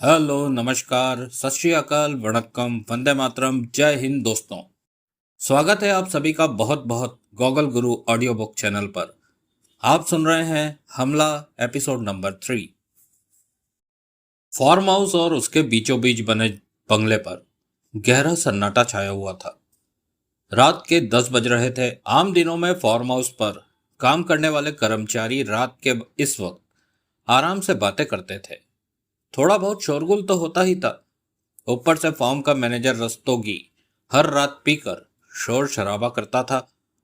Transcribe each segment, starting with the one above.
Hello, नमस्कार, सत श्री अकाल, वणक्कम, वंदे मातरम, जय हिंद दोस्तों। स्वागत है आप सभी का बहुत बहुत गॉगल गुरु ऑडियो बुक चैनल पर। आप सुन रहे हैं हमला एपिसोड नंबर 3। फार्म हाउस और उसके बीचों बीच बने बंगले पर गहरा सन्नाटा छाया हुआ था। रात के 10 बज रहे थे। आम दिनों में फार्म हाउस पर काम करने वाले कर्मचारी रात के इस वक्त आराम से बातें करते थे। थोड़ा बहुत शोरगुल तो होता ही था। ऊपर से फॉर्म का मैनेजर रस्तोगी हर रात पीकर शोर शराबा करता था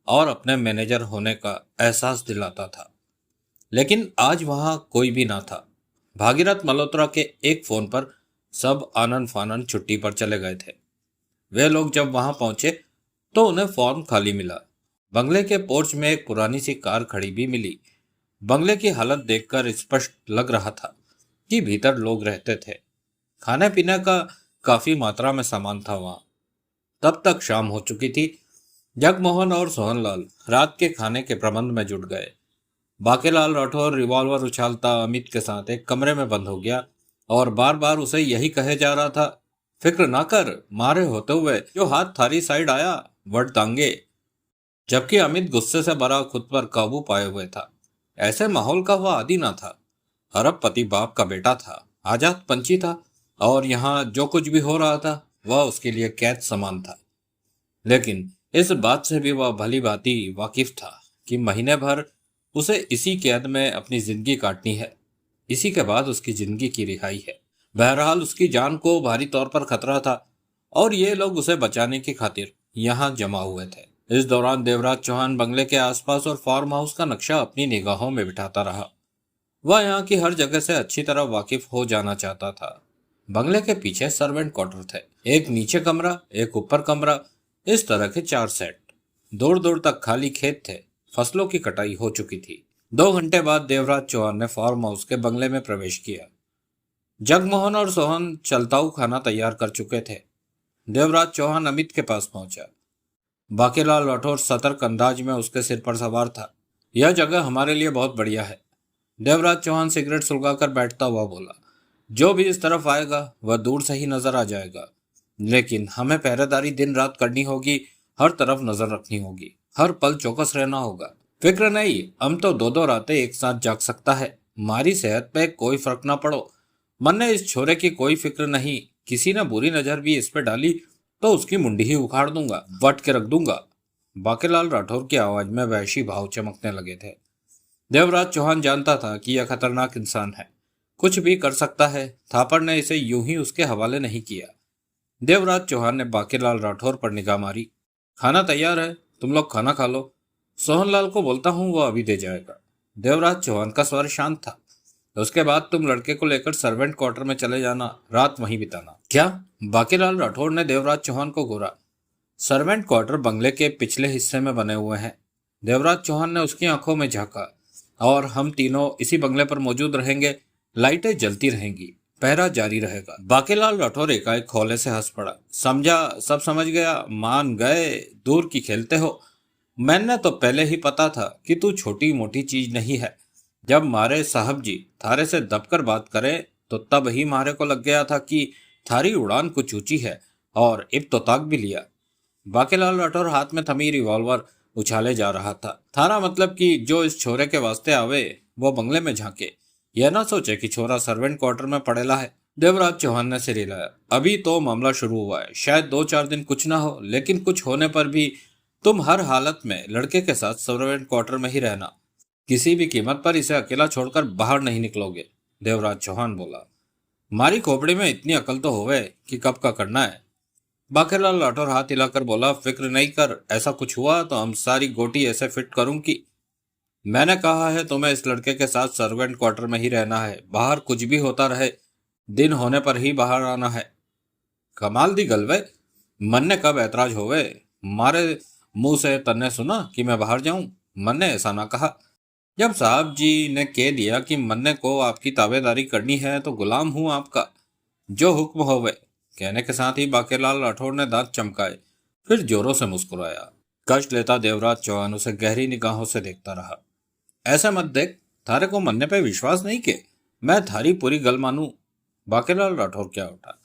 और अपने मैनेजर होने का एहसास दिलाता था। लेकिन आज वहां कोई भी ना था। भागीरथ मल्होत्रा के एक फोन पर सब आनन फानन छुट्टी पर चले गए थे। वे लोग जब वहां पहुंचे तो उन्हें फॉर्म खाली मिला। बंगले के पोर्च में एक पुरानी सी कार खड़ी भी मिली। बंगले की हालत देखकर स्पष्ट लग रहा था कि भीतर लोग रहते थे। खाने पीने का काफी मात्रा में सामान था वहां। तब तक शाम हो चुकी थी। जगमोहन और सोहनलाल रात के खाने के प्रबंध में जुट गए। बाकेलाल राठौर रिवॉल्वर उछालता अमित के साथ एक कमरे में बंद हो गया और बार बार उसे यही कहे जा रहा था, फिक्र ना कर, मारे होते हुए जो हाथ थारी साइड आया वट दांगे। जबकि अमित गुस्से से भरा खुद पर काबू पाए हुए था। ऐसे माहौल का वह आदी ना था। अरबपति बाप का बेटा था, आजाद पंछी था, और यहाँ जो कुछ भी हो रहा था वह उसके लिए कैद समान था। लेकिन इस बात से भी वह भली भांति वाकिफ था कि महीने भर उसे इसी कैद में अपनी जिंदगी काटनी है। इसी के बाद उसकी जिंदगी की रिहाई है। बहरहाल उसकी जान को भारी तौर पर खतरा था और ये लोग उसे बचाने की खातिर यहाँ जमा हुए थे। इस दौरान देवराज चौहान बंगले के आसपास और फार्म हाउस का नक्शा अपनी निगाहों में बिठाता रहा। वह यहाँ की हर जगह से अच्छी तरह वाकिफ हो जाना चाहता था। बंगले के पीछे सर्वेंट क्वार्टर थे। एक नीचे कमरा, एक ऊपर कमरा, इस तरह के 4 सेट। दूर दूर तक खाली खेत थे। फसलों की कटाई हो चुकी थी। 2 घंटे बाद देवराज चौहान ने फार्म हाउस के बंगले में प्रवेश किया। जगमोहन और सोहन चलताऊ खाना तैयार कर चुके थे। देवराज चौहान अमित के पास पहुंचा। बाकेलाल राठौर सतर्क अंदाज में उसके सिर पर सवार था। यह जगह हमारे लिए बहुत बढ़िया है। देवराज चौहान सिगरेट सुलगाकर बैठता हुआ बोला, जो भी इस तरफ आएगा वह दूर से ही नजर आ जाएगा, लेकिन हमें पहरेदारी दिन रात करनी होगी, हर तरफ नजर रखनी होगी, हर पल चौकस रहना होगा। फिक्र नहीं, हम तो 2-2 रातें एक साथ जाग सकता है, हमारी सेहत पे कोई फर्क ना पड़ो। मन ने इस छोरे की कोई फिक्र नहीं, किसी ने बुरी नजर भी इस पे डाली तो उसकी मुंडी ही उखाड़ दूंगा, वट के रख दूंगा। बाकेलाल राठौर की आवाज में वहशी भाव चमकने लगे थे। देवराज चौहान जानता था कि यह खतरनाक इंसान है, कुछ भी कर सकता है। थापड़ ने इसे यूं ही उसके हवाले नहीं किया। देवराज चौहान ने बाकेलाल राठौर पर निगाह मारी। खाना तैयार है, तुम लोग खाना खा लो। सोहनलाल को बोलता हूँ, वो अभी दे जाएगा। देवराज चौहान का स्वर शांत था। उसके बाद तुम लड़के को लेकर सर्वेंट क्वार्टर में चले जाना, रात वहीं बिताना। क्या? बाकेलाल राठौर ने देवराज चौहान को घूरा। सर्वेंट क्वार्टर बंगले के पिछले हिस्से में बने हुए हैं। देवराज चौहान ने उसकी आंखों में झांका। और हम तीनों इसी बंगले पर मौजूद रहेंगे, लाइटें जलती रहेंगी, पहरा जारी रहेगा। बाकेलाल राठौर एकाएक खोले से हंस पड़ा। समझा, सब समझ गया, मान गए, दूर की खेलते हो। मैंने तो पहले ही पता था कि तू छोटी मोटी चीज नहीं है। जब मारे साहब जी थारे से दबकर बात करे तो तब ही मारे को लग गया था कि थारी उड़ान कुछ ऊंची है, और इब्तताक भी लिया। बाकेलाल राठौर हाथ में थमी रिवॉल्वर उछाले जा रहा था। थारा मतलब कि जो इस छोरे के वास्ते आवे वो बंगले में झांके, यह ना सोचे कि छोरा सर्वेंट क्वार्टर में पड़ेला है। देवराज चौहान ने सिर हिलाया। अभी तो मामला शुरू हुआ है, शायद 2-4 दिन कुछ ना हो, लेकिन कुछ होने पर भी तुम हर हालत में लड़के के साथ सर्वेंट क्वार्टर में ही रहना। किसी भी कीमत पर इसे अकेला छोड़कर बाहर नहीं निकलोगे। देवराज चौहान बोला। मारी खोपड़ी में इतनी अकल तो होवे कि कब का करना है। बाकेलाल राठौर हाथ हिलाकर बोला, फिक्र नहीं कर, ऐसा कुछ हुआ तो हम सारी गोटी ऐसे फिट करूं कि। मैंने कहा है तुम्हें इस लड़के के साथ सर्वेंट क्वार्टर में ही रहना है, बाहर कुछ भी होता रहे, दिन होने पर ही बाहर आना है। कमाल दी गलवे, मन ने कब ऐतराज होवे। मारे मुंह से तन्ने सुना कि मैं बाहर जाऊं। मन ने ऐसा ना कहा। जब साहब जी ने कह दिया कि मन्ने को आपकी ताबेदारी करनी है तो गुलाम हूं आपका, जो हुक्म होवे। कहने के साथ ही बाकेलाल राठौर ने दांत चमकाए, फिर जोरों से मुस्कुराया। कष्ट लेता देवराज चौहान उसे गहरी निगाहों से देखता रहा। ऐसा मत देख, थारे को मन्ने पे विश्वास नहीं के मैं थारी पूरी गल मानू। बाकेलाल राठौर क्या उठा।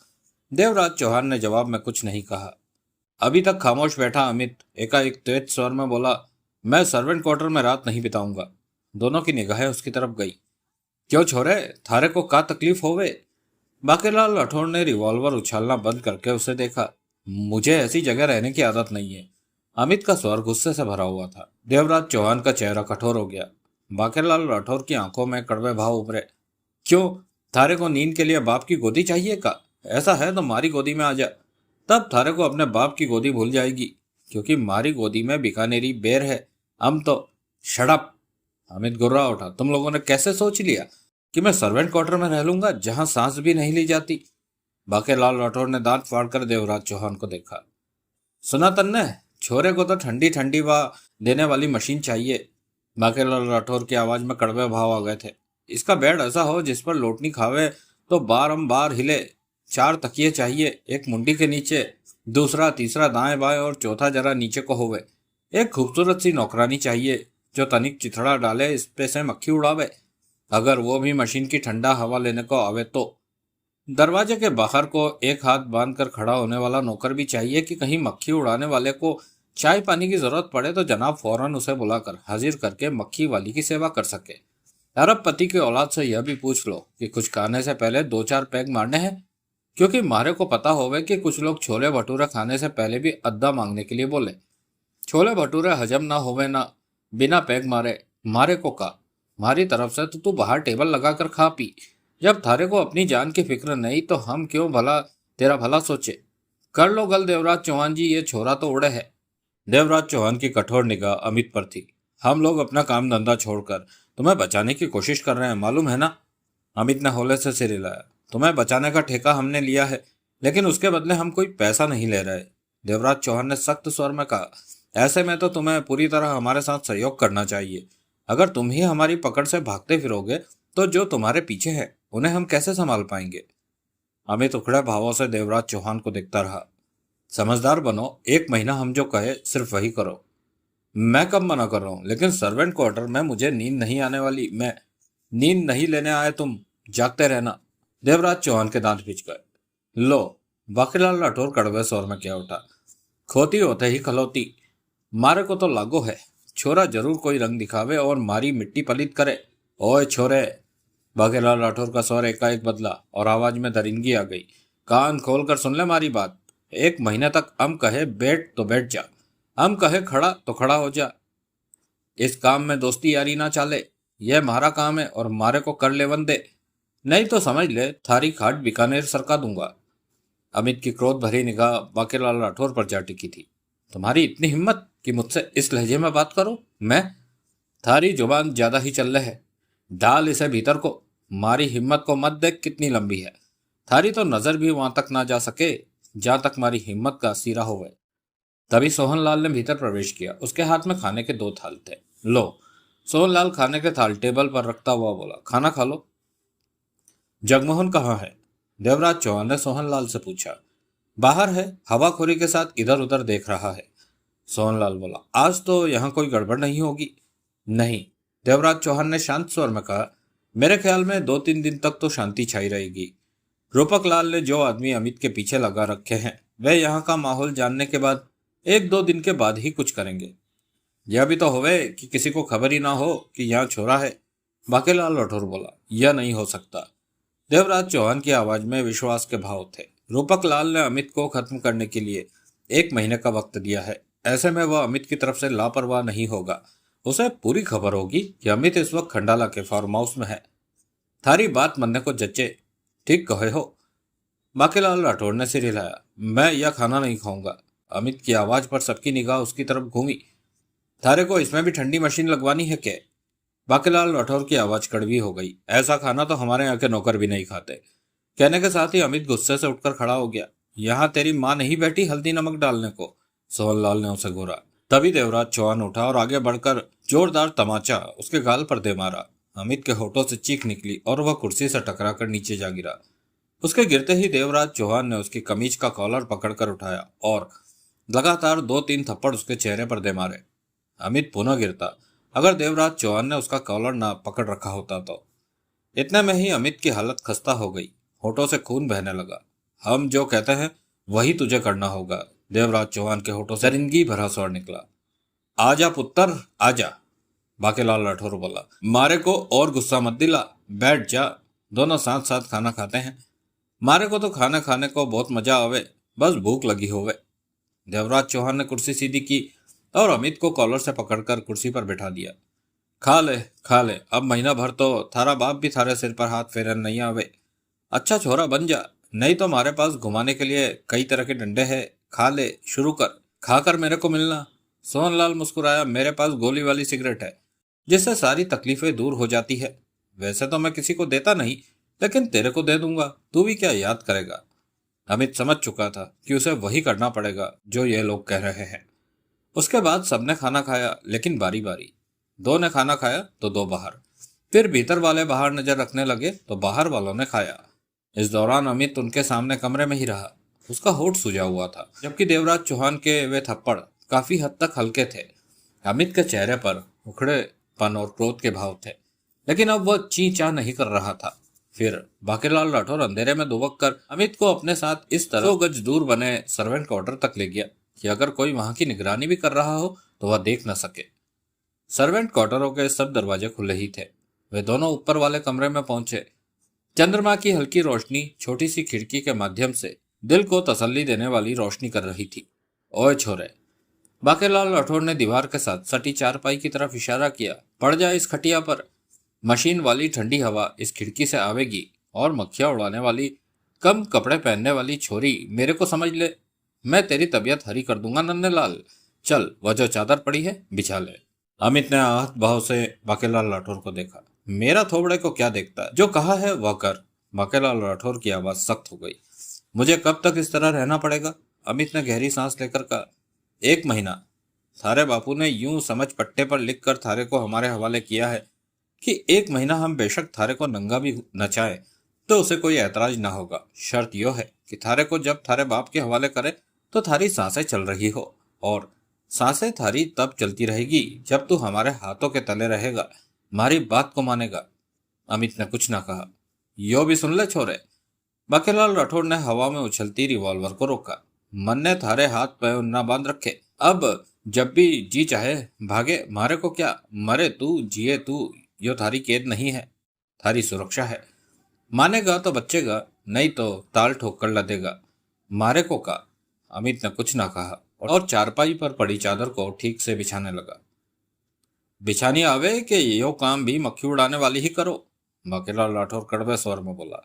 देवराज चौहान ने जवाब में कुछ नहीं कहा। अभी तक खामोश बैठा अमित एकाएक तेज स्वर में बोला, मैं सर्वेंट क्वार्टर में रात नहीं बिताऊंगा। दोनों की निगाहें उसकी तरफ गई। क्यों छोरे, थारे को का तकलीफ होवे? बाकेलाल राठौर ने रिवॉल्वर उछालना बंद करके उसे देखा। मुझे ऐसी जगह रहने की आदत नहीं है। अमित का स्वर गुस्से से भरा हुआ था। देवराज चौहान का चेहरा कठोर हो गया। बाकेलाल राठौर की आंखों में कड़वे भाव उभरे। क्यों, थारे को नींद के लिए बाप की गोदी चाहिए का? ऐसा है तो मारी गोदी में आ जा, तब थारे को अपने बाप की गोदी भूल जाएगी, क्योंकि मारी गोदी में बीकानेरी बेर है। हम तो शड़प। अमित गुर्रा उठा। तुम लोगों ने कैसे सोच लिया कि मैं सर्वेंट क्वार्टर में रह लूंगा जहां सांस भी नहीं ली जाती? बाकेलाल राठौर ने दांत फाड़कर देवराज चौहान को देखा। सुना तन्ने, छोरे को तो ठंडी ठंडी हवा देने वाली मशीन चाहिए। बाकेलाल राठौर की आवाज में कड़वे भाव आ गए थे। इसका बेड ऐसा हो जिस पर लोटनी खावे तो बारंबार हिले। 4 तकिए चाहिए, एक मुंडी के नीचे, दूसरा तीसरा दाएं बाएं और चौथा जरा नीचे को होवे। एक खूबसूरत सी नौकरानी चाहिए जो तनिक चिथड़ा डाले, इस पे से मक्खी उड़ावे, अगर वो भी मशीन की ठंडा हवा लेने को आवे तो। दरवाजे के बाहर को एक हाथ बांधकर खड़ा होने वाला नौकर भी चाहिए कि कहीं मक्खी उड़ाने वाले को चाय पानी की जरूरत पड़े तो जनाब फौरन उसे बुलाकर हाजिर करके मक्खी वाली की सेवा कर सके। अरबपति की औलाद से यह भी पूछ लो कि कुछ खाने से पहले 2-4 पैग मारने हैं, क्योंकि मारे को पता होवे कि कुछ लोग छोले भटूरे खाने से पहले भी अद्दा मांगने के लिए बोले। छोले भटूरे हजम ना होवे ना बिना पैग मारे। मारे को का हमारी तरफ से तो तू बाहर टेबल लगाकर खा पी। जब थारे को अपनी जान की फिक्र नहीं तो हम क्यों भला तेरा भला सोचे। कर लो गल देवराज चौहान जी, ये छोरा तो उड़े है। देवराज चौहान की कठोर निगाह अमित पर थी। हम लोग अपना काम धंधा छोड़कर तुम्हें बचाने की कोशिश कर रहे हैं, मालूम है ना? अमित ने हौले से सिर हिलाया। तुम्हें बचाने का ठेका हमने लिया है, लेकिन उसके बदले हम कोई पैसा नहीं ले रहे। देवराज चौहान ने सख्त स्वर में कहा। ऐसे में तो तुम्हें पूरी तरह हमारे साथ सहयोग करना चाहिए। अगर तुम ही हमारी पकड़ से भागते फिरोगे तो जो तुम्हारे पीछे है उन्हें हम कैसे संभाल पाएंगे? अमित उखड़े भावों से देवराज चौहान को देखता रहा। समझदार बनो, 1 महीना हम जो कहे सिर्फ वही करो। मैं कब मना कर रहा हूं, लेकिन सर्वेंट क्वार्टर में मुझे नींद नहीं आने वाली। मैं नींद नहीं लेने आए, तुम जागते रहना। देवराज चौहान के दांत पिच गए। लो, बाकेलाल राठौर कड़वे स्वर में क्या उठा। खोती होते ही खलौती। मारे को तो लागो है, छोरा जरूर कोई रंग दिखावे और मारी मिट्टी पलित करे। ओए छोरे! बाकेलाल राठौर का स्वर एकाएक बदला और आवाज में दरिंदगी आ गई। कान खोलकर सुन ले मारी बात। 1 महीने तक हम कहे बैठ तो बैठ जा, हम कहे खड़ा तो खड़ा हो जा। इस काम में दोस्ती यारी ना चाले। यह हमारा काम है और मारे को कर ले वंदे, नहीं तो समझ ले थारी खाट बीकानेर सरका दूंगा। अमित की क्रोध भरी निगाह बाकेलाल राठौर पर जा टिकी थी। तुम्हारी इतनी हिम्मत कि मुझसे इस लहजे में बात करो? मैं? थारी जुबान ज्यादा ही चल रहे है। डाल इसे भीतर को। मारी हिम्मत को मत देख कितनी लंबी है। थारी तो नजर भी वहां तक ना जा सके जहां तक मारी हिम्मत का सीरा होवे। तभी सोहनलाल ने भीतर प्रवेश किया। उसके हाथ में खाने के 2 थाल थे। लो। सोहनलाल खाने के थाल टेबल पर रखता हुआ बोला। खाना खा लो। जगमोहन कहाँ है? देवराज चौहान ने सोहनलाल से पूछा। बाहर है, हवाखोरी के साथ इधर उधर देख रहा है। सोहनलाल बोला। आज तो यहाँ कोई गड़बड़ नहीं होगी? नहीं, देवराज चौहान ने शांत स्वर में कहा। मेरे ख्याल में 2-3 दिन तक तो शांति छाई रहेगी। रूपक लाल ने जो आदमी अमित के पीछे लगा रखे हैं वे यहाँ का माहौल जानने के बाद 1-2 दिन के बाद ही कुछ करेंगे। यह भी तो होवे कि किसी को खबर ही ना हो कि यहाँ छोरा है। बाकेलाल राठौर बोला। यह नहीं हो सकता। देवराज चौहान की आवाज में विश्वास के भाव थे। रूपक लाल ने अमित को खत्म करने के लिए 1 महीने का वक्त दिया है। ऐसे में वह अमित की तरफ से लापरवाह नहीं होगा। उसे पूरी खबर होगी कि अमित इस वक्त खंडाला के फार्म हाउस में है। थारी बात मानने को जच्चे। ठीक कहे हो। बाकेलाल राठौर ने सिर हिलाया। मैं यह खाना नहीं खाऊंगा। अमित की आवाज पर सबकी निगाह उसकी तरफ घूमी। थारे को इसमें भी ठंडी मशीन लगवानी है क्या? बाकेलाल राठौर की आवाज कड़वी हो गई। ऐसा खाना तो हमारे यहाँ के नौकर भी नहीं खाते। कहने के साथ ही अमित गुस्से से उठकर खड़ा हो गया। यहाँ तेरी माँ नहीं बैठी हल्दी नमक डालने को? सोहनलाल ने उसे घूरा। तभी देवराज चौहान उठा और आगे बढ़कर जोरदार तमाचा उसके गाल पर दे मारा। अमित के होठों से चीख निकली और वह कुर्सी से टकराकर नीचे जा गिरा। उसके गिरते ही देवराज चौहान ने उसकी कमीज का कॉलर पकड़कर उठाया और लगातार 2-3 थप्पड़ उसके चेहरे पर दे मारे। अमित पुनः गिरता अगर देवराज चौहान ने उसका कॉलर ना पकड़ रखा होता तो। इतने में ही अमित की हालत खस्ता हो गई। होठों से खून बहने लगा। हम जो कहते हैं वही तुझे करना होगा। देवराज चौहान के होठों से दरिंदगी भरा स्वर निकला। आजा पुत्र आजा, बाकेलाल राठौर बोला। मारे को और गुस्सा मत दिला, बैठ जा, दोनों साथ साथ खाना खाते हैं। मारे को तो खाना खाने को बहुत मजा आवे, बस भूख लगी होवे। देवराज चौहान ने कुर्सी सीधी की और अमित को कॉलर से पकड़कर कुर्सी पर बैठा दिया। खा ले, अब महीना भर तो थारा बाप भी थारे सिर पर हाथ फेरन नहीं आवे। अच्छा छोरा बन जा, नहीं तो हमारे पास घुमाने के लिए कई तरह के डंडे हैं। खा ले, शुरू कर, खाकर मेरे को मिलना। सोहनलाल मुस्कुराया। मेरे पास गोली वाली सिगरेट है जिससे सारी तकलीफें दूर हो जाती है। वैसे तो मैं किसी को देता नहीं, लेकिन तेरे को दे दूंगा, तू भी क्या याद करेगा। अमित समझ चुका था कि उसे वही करना पड़ेगा जो ये लोग कह रहे हैं। उसके बाद सबने खाना खाया, लेकिन बारी बारी। दो ने खाना खाया तो दो बाहर, फिर भीतर वाले बाहर नजर रखने लगे तो बाहर वालों ने खाया। इस दौरान अमित उनके सामने कमरे में ही रहा। उसका होठ सूजा हुआ था, जबकि देवराज चौहान के वे थप्पड़ काफी हद तक हल्के थे। अमित के चेहरे पर उखड़ेपन और क्रोध के भाव थे, लेकिन अब वह ची चा नहीं कर रहा था। फिर बाकेलाल राठौर अंधेरे में दुबक कर अमित को अपने साथ इस तरह 2 गज दूर बने सर्वेंट क्वार्टर तक ले गया कि अगर कोई वहां की निगरानी भी कर रहा हो तो वह देख न सके। सर्वेंट क्वार्टरों के सब दरवाजे खुले ही थे। वे दोनों ऊपर वाले कमरे में पहुंचे। चंद्रमा की हल्की रोशनी छोटी सी खिड़की के माध्यम से दिल को तसल्ली देने वाली रोशनी कर रही थी। ओए छोरे, बाकेलाल राठौर ने दीवार के साथ सटी चारपाई की तरफ इशारा किया। पड़ जा इस खटिया पर। मशीन वाली ठंडी हवा इस खिड़की से आवेगी और मक्खियां उड़ाने वाली कम कपड़े पहनने वाली छोरी मेरे को समझ ले। मैं तेरी तबीयत हरी कर दूंगा नन्हे लाल। चल, वह जो चादर पड़ी है बिछा ले। अमित ने आहत भाव से बाकेलाल राठौर को देखा। मेरा थोबड़े को क्या देखता, जो कहा है वह कर। बाकेलाल राठौर की आवाज सख्त हो गई। मुझे कब तक इस तरह रहना पड़ेगा? अमित ने गहरी सांस लेकर कहा। 1 महीना। थारे बापू ने यूं समझ पट्टे पर लिख कर थारे को हमारे हवाले किया है कि 1 महीना हम बेशक थारे को नंगा भी नचाए तो उसे कोई ऐतराज ना होगा। शर्त यह है कि थारे को जब थारे बाप के हवाले करे तो थारी सांसें चल रही हो, और सांसें थारी तब चलती रहेगी जब तू हमारे हाथों के तले रहेगा, हमारी बात को मानेगा। अमित ने कुछ ना कहा। यो भी सुन ले छोरे। बाकेलाल राठौर ने हवा में उछलती रिवॉल्वर को रोका। मन ने थारे हाथ पैर ना बांध रखे, अब जब भी जी चाहे भागे, मारे को क्या। मरे तू जिए तू, यो थारी कैद नहीं है, थारी सुरक्षा है। मानेगा तो बचेगा, नहीं तो ताल ठोक कर लदेगा। मारे को का। अमित ने कुछ ना कहा और चारपाई पर पड़ी चादर को ठीक से बिछाने लगा। बिछानी आवे कि यो काम भी मक्खी उड़ाने वाली ही करो, बाकेलाल राठौर कड़वे स्वर में बोला।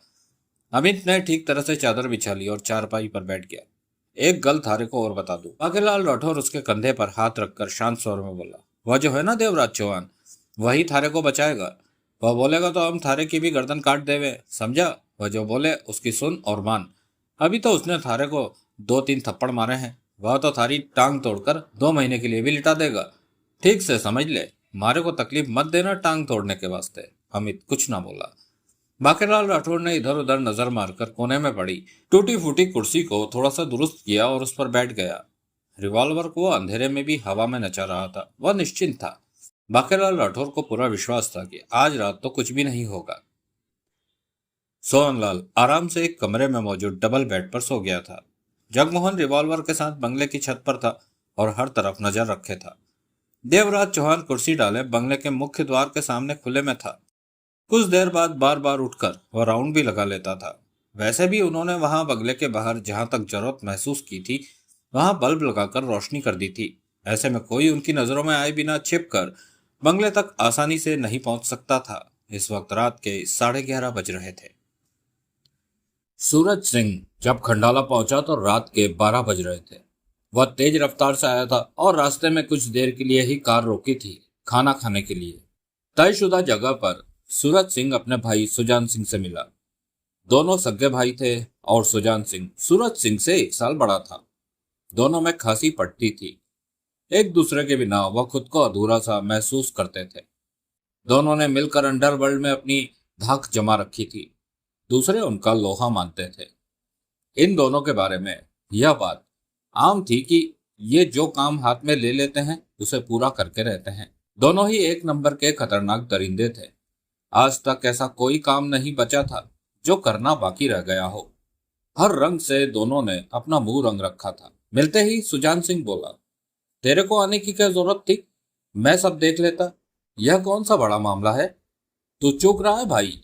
अमित ने ठीक तरह से चादर बिछा ली और चारपाई पर बैठ गया। एक गल थारे को और बता दूं, बाकेलाल राठौर उसके कंधे पर हाथ रखकर शांत स्वर में बोला। वह जो है ना देवराज चौहान, वही थारे को बचाएगा। वह बोलेगा तो हम थारे की भी गर्दन काट देवे, समझा। वह जो बोले उसकी सुन और मान। अभी तो उसने थारे को 2-3 थप्पड़ मारे हैं, वह तो थारी टांग तोड़कर 2 महीने के लिए भी लिटा देगा। ठीक से समझ ले, मारे को तकलीफ मत देना टांग तोड़ने के वास्ते। अमित कुछ ना बोला। बाकेलाल राठौर ने इधर उधर नजर मारकर कोने में पड़ी टूटी फूटी कुर्सी को थोड़ा सा दुरुस्त किया और उस पर बैठ गया। रिवॉल्वर को अंधेरे में भी हवा में नचा रहा था। वह निश्चिंत था। बाकेलाल राठौर को पूरा विश्वास था कि आज रात तो कुछ भी नहीं होगा। सोहनलाल आराम से एक कमरे में मौजूद डबल बेड पर सो गया था। जगमोहन रिवॉल्वर के साथ बंगले की छत पर था और हर तरफ नजर रखे था। देवराज चौहान कुर्सी डाले बंगले के मुख्य द्वार के सामने खुले में था। कुछ देर बाद बार बार उठकर वह राउंड भी लगा लेता था। वैसे भी उन्होंने वहां बंगले के बाहर जहां तक जरूरत महसूस की थी वहां बल्ब लगाकर रोशनी कर दी थी। ऐसे में कोई उनकी नजरों में आए बिना छिपकर बंगले तक आसानी से नहीं पहुंच सकता था। इस वक्त रात के 11:30 बज रहे थे। सूरज सिंह जब खंडाला पहुंचा तो रात के 12 बज रहे थे। वह तेज रफ्तार से आया था और रास्ते में कुछ देर के लिए ही कार रोकी थी खाना खाने के लिए। तयशुदा जगह पर सूरज सिंह अपने भाई सुजान सिंह से मिला। दोनों सगे भाई थे और सुजान सिंह सूरज सिंह से 1 साल बड़ा था। दोनों में खासी पटती थी। एक दूसरे के बिना वह खुद को अधूरा सा महसूस करते थे। दोनों ने मिलकर अंडरवर्ल्ड में अपनी धाक जमा रखी थी। दूसरे उनका लोहा मानते थे। इन दोनों के बारे में यह बात आम थी कि ये जो काम हाथ में ले लेते हैं उसे पूरा करके रहते हैं। दोनों ही 1 नंबर के खतरनाक दरिंदे थे। आज तक ऐसा कोई काम नहीं बचा था जो करना बाकी रह गया हो। हर रंग से दोनों ने अपना मुंह रंग रखा था। मिलते ही सुजान सिंह बोला, तेरे को आने की क्या जरूरत थी, मैं सब देख लेता। यह कौन सा बड़ा मामला है, तू चूक रहा है भाई।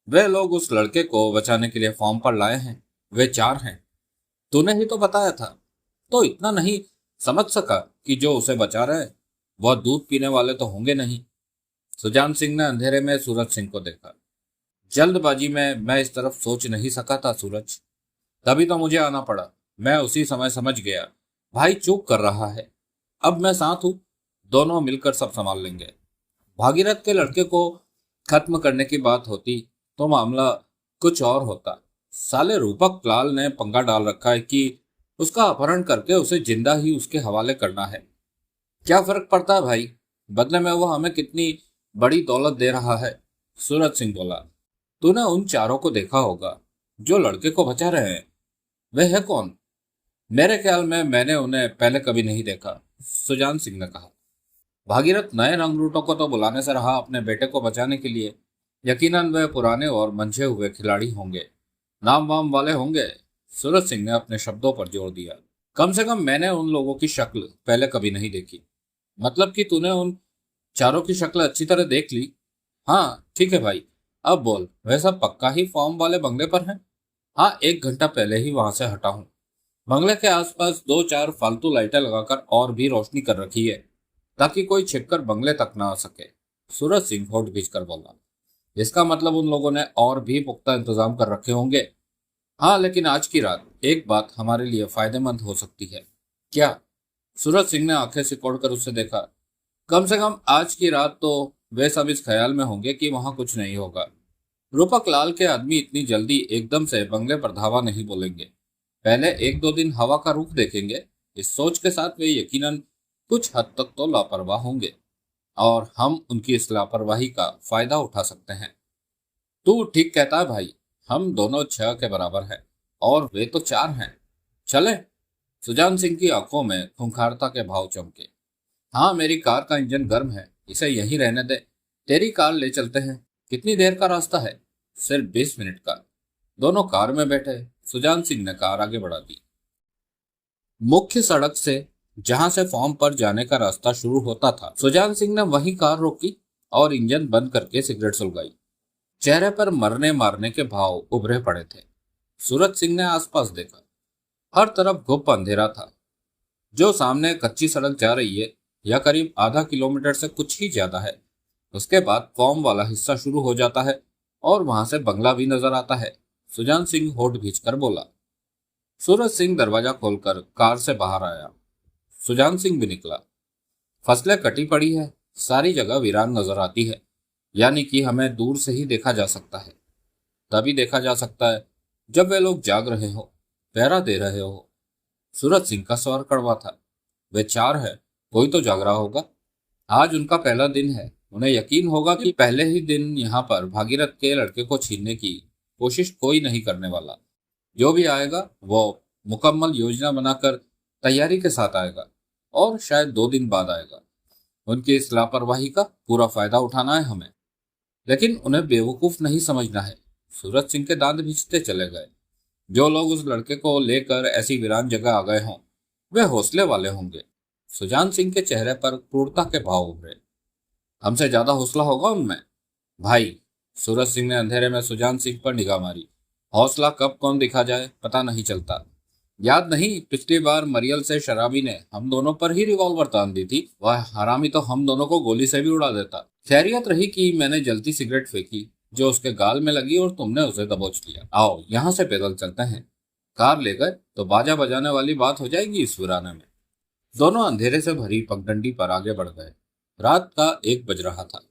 वे लोग उस लड़के को बचाने के लिए फॉर्म पर लाए हैं, वे 4 हैं, तूने ही तो बताया था। तो इतना नहीं समझ सका कि जो उसे बचा रहे वह दूध पीने वाले तो होंगे नहीं। सुजान सिंह ने अंधेरे में सूरज सिंह को देखा। जल्दबाजी में मैं इस तरफ सोच नहीं सका था सूरज, तभी तो मुझे आना पड़ा। मैं उसी समय समझ गया भाई चूक कर रहा है। अब मैं साथ हूं, दोनों मिलकर सब संभाल लेंगे। भागीरथ के लड़के को खत्म करने की बात होती तो मामला कुछ और होता। साले रूपक लाल ने पंगा डाल रखा है कि उसका अपहरण करके उसे जिंदा ही उसके हवाले करना है। क्या फर्क पड़ता है भाई, बदले में वो हमें कितनी बड़ी दौलत दे रहा है। सूरज सिंह बोला, तूने उन 4 को देखा होगा जो लड़के को बचा रहे हैं, वे है कौन? मेरे ख्याल में मैंने उन्हें पहले कभी नहीं देखा, सुजान सिंह ने कहा। भागीरथ नए रंगरूटों को तो बुलाने से रहा अपने बेटे को बचाने के लिए। यकीनन वे पुराने और मंझे हुए खिलाड़ी होंगे, नाम वाम वाले होंगे। सूरज सिंह ने अपने शब्दों पर जोर दिया। कम से कम मैंने उन लोगों की शक्ल पहले कभी नहीं देखी। मतलब कि तूने उन 4 की शक्ल अच्छी तरह देख ली? हाँ ठीक है भाई, अब बोल, वह सब पक्का ही फॉर्म वाले बंगले पर है? हाँ, 1 घंटा पहले ही वहां से हटा हूँ। बंगले के आसपास 2-4 फालतू लाइटें लगाकर और भी रोशनी कर रखी है ताकि कोई छिपकर बंगले तक ना आ सके। सूरज सिंह होठ खींचकर बोला, इसका मतलब उन लोगों ने और भी पुख्ता इंतजाम कर रखे होंगे। हाँ, लेकिन आज की रात एक बात हमारे लिए फायदेमंद हो सकती है। क्या? सूरज सिंह ने आंखें सिकोड़कर उसे देखा। कम से कम आज की रात तो वे सब इस ख्याल में होंगे कि वहां कुछ नहीं होगा। रूपक लाल के आदमी इतनी जल्दी एकदम से बंगले पर धावा नहीं बोलेंगे, पहले 1-2 दिन हवा का रुख देखेंगे। इस सोच के साथ वे यकीनन कुछ हद तक तो लापरवाह होंगे और हम उनकी इस लापरवाही का फायदा उठा सकते हैं। तू ठीक कहता है भाई, हम दोनों 6 के बराबर हैं और वे तो 4 हैं। चले? सुजान सिंह की आंखों में खूंखारता के भाव चमके। हाँ, मेरी कार का इंजन गर्म है, इसे यहीं रहने दे। तेरी कार ले चलते हैं। कितनी देर का रास्ता है? सिर्फ 20 मिनट का। दोनों कार में बैठे। सुजान सिंह ने कार आगे बढ़ा दी। मुख्य सड़क से जहां से फॉर्म पर जाने का रास्ता शुरू होता था, सुजान सिंह ने वहीं कार रोकी और इंजन बंद करके सिगरेट सुलगाई। चेहरे पर मरने मारने के भाव उभरे पड़े थे। सूरज सिंह ने आसपास देखा। हर तरफ घुप अंधेरा था। जो सामने कच्ची सड़क जा रही है या करीब आधा किलोमीटर से कुछ ही ज्यादा है, उसके बाद फॉर्म वाला हिस्सा शुरू हो जाता है और वहां से बंगला भी नजर आता है। सुजान सिंह होठ खींचकर बोला। सूरज सिंह दरवाजा खोलकर कार से बाहर आया। सुजान सिंह भी निकला। फसलें कटी पड़ी है, सारी जगह वीरान नजर आती है, यानी कि हमें दूर से ही देखा जा सकता है। तभी देखा जा सकता है जब वे लोग जाग रहे हो, पहरा दे रहे हो। सूरज सिंह का स्वर कड़वा था। वे 4 है, कोई तो जाग रहा होगा। आज उनका पहला दिन है। उन्हें यकीन होगा कि पहले ही दिन यहाँ पर भागीरथ के लड़के को छीनने की कोशिश कोई नहीं करने वाला। जो भी आएगा वो मुकम्मल योजना बनाकर तैयारी के साथ आएगा और शायद 2 दिन बाद आएगा। उनकी इस लापरवाही का पूरा फायदा उठाना है हमें, लेकिन उन्हें बेवकूफ नहीं समझना है। सूरज सिंह के दांत भींचते चले गए। जो लोग उस लड़के को लेकर ऐसी वीरान जगह आ गए हों, वे हौसले वाले होंगे। सुजान सिंह के चेहरे पर क्रूरता के भाव उभरे। हमसे ज्यादा हौसला होगा उनमें? भाई, सूरज सिंह ने अंधेरे में सुजान सिंह पर निगाह मारी। हौसला कब कौन दिखा जाए पता नहीं चलता। याद नहीं, पिछली बार मरियल से शराबी ने हम दोनों पर ही रिवॉल्वर तान दी थी। वह हरामी तो हम दोनों को गोली से भी उड़ा देता। खैरियत रही कि मैंने जलती सिगरेट फेंकी जो उसके गाल में लगी और तुमने उसे दबोच लिया। आओ यहाँ से पैदल चलते हैं। कार ले गए तो बाजा बजाने वाली बात हो जाएगी इस वीराने में। दोनों अंधेरे से भरी पगडंडी पर आगे बढ़ गए। रात का 1 बज रहा था।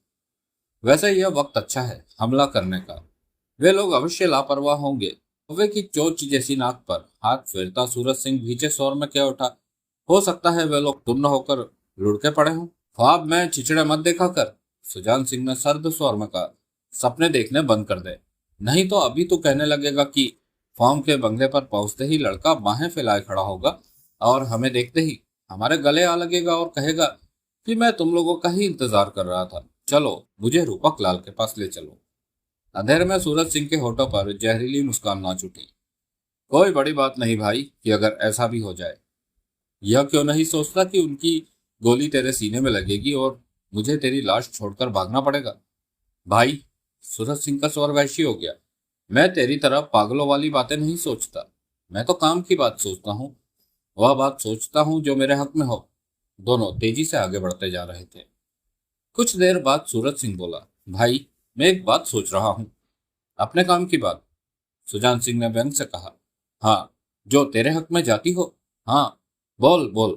वैसे यह वक्त अच्छा है हमला करने का। वे लोग अवश्य लापरवाह होंगे। कौवे की चोंच जैसी नाक पर हाथ फेरता सूरज सिंह भीचे स्वर में कह उठा, हो सकता है वे लोग टुन्न होकर लुढ़के पड़े हों। ख्वाब में चिचड़े मत देखा कर, सुजान सिंह ने सर्द स्वर में कहा। सपने देखने बंद कर दे, नहीं तो अभी तो कहने लगेगा कि फॉर्म के बंगले पर पहुंचते ही लड़का बाहें फैलाए खड़ा होगा और हमें देखते ही हमारे गले आ लगेगा और कहेगा कि मैं तुम लोगों का ही इंतजार कर रहा था। चलो, मुझे रूपक लाल के पास ले चलो। अंधेरे में सूरज सिंह के होठों पर जहरीली मुस्कान नाच उठी। कोई बड़ी बात नहीं भाई कि अगर ऐसा भी हो जाए। यह क्यों नहीं सोचता कि उनकी गोली तेरे सीने में लगेगी और मुझे तेरी लाश छोड़कर भागना पड़ेगा। भाई, सूरज सिंह का स्वर वैशी हो गया। मैं तेरी तरह पागलों वाली बातें नहीं सोचता। मैं तो काम की बात सोचता हूँ। वह बात सोचता हूँ जो मेरे हक में हो। दोनों तेजी से आगे बढ़ते जा रहे थे। कुछ देर बाद सूरज सिंह बोला, भाई, मैं एक बात सोच रहा हूँ। अपने काम की बात? सुजान सिंह ने व्यंग से कहा। हाँ, जो तेरे हक में जाती हो। हाँ, बोल बोल।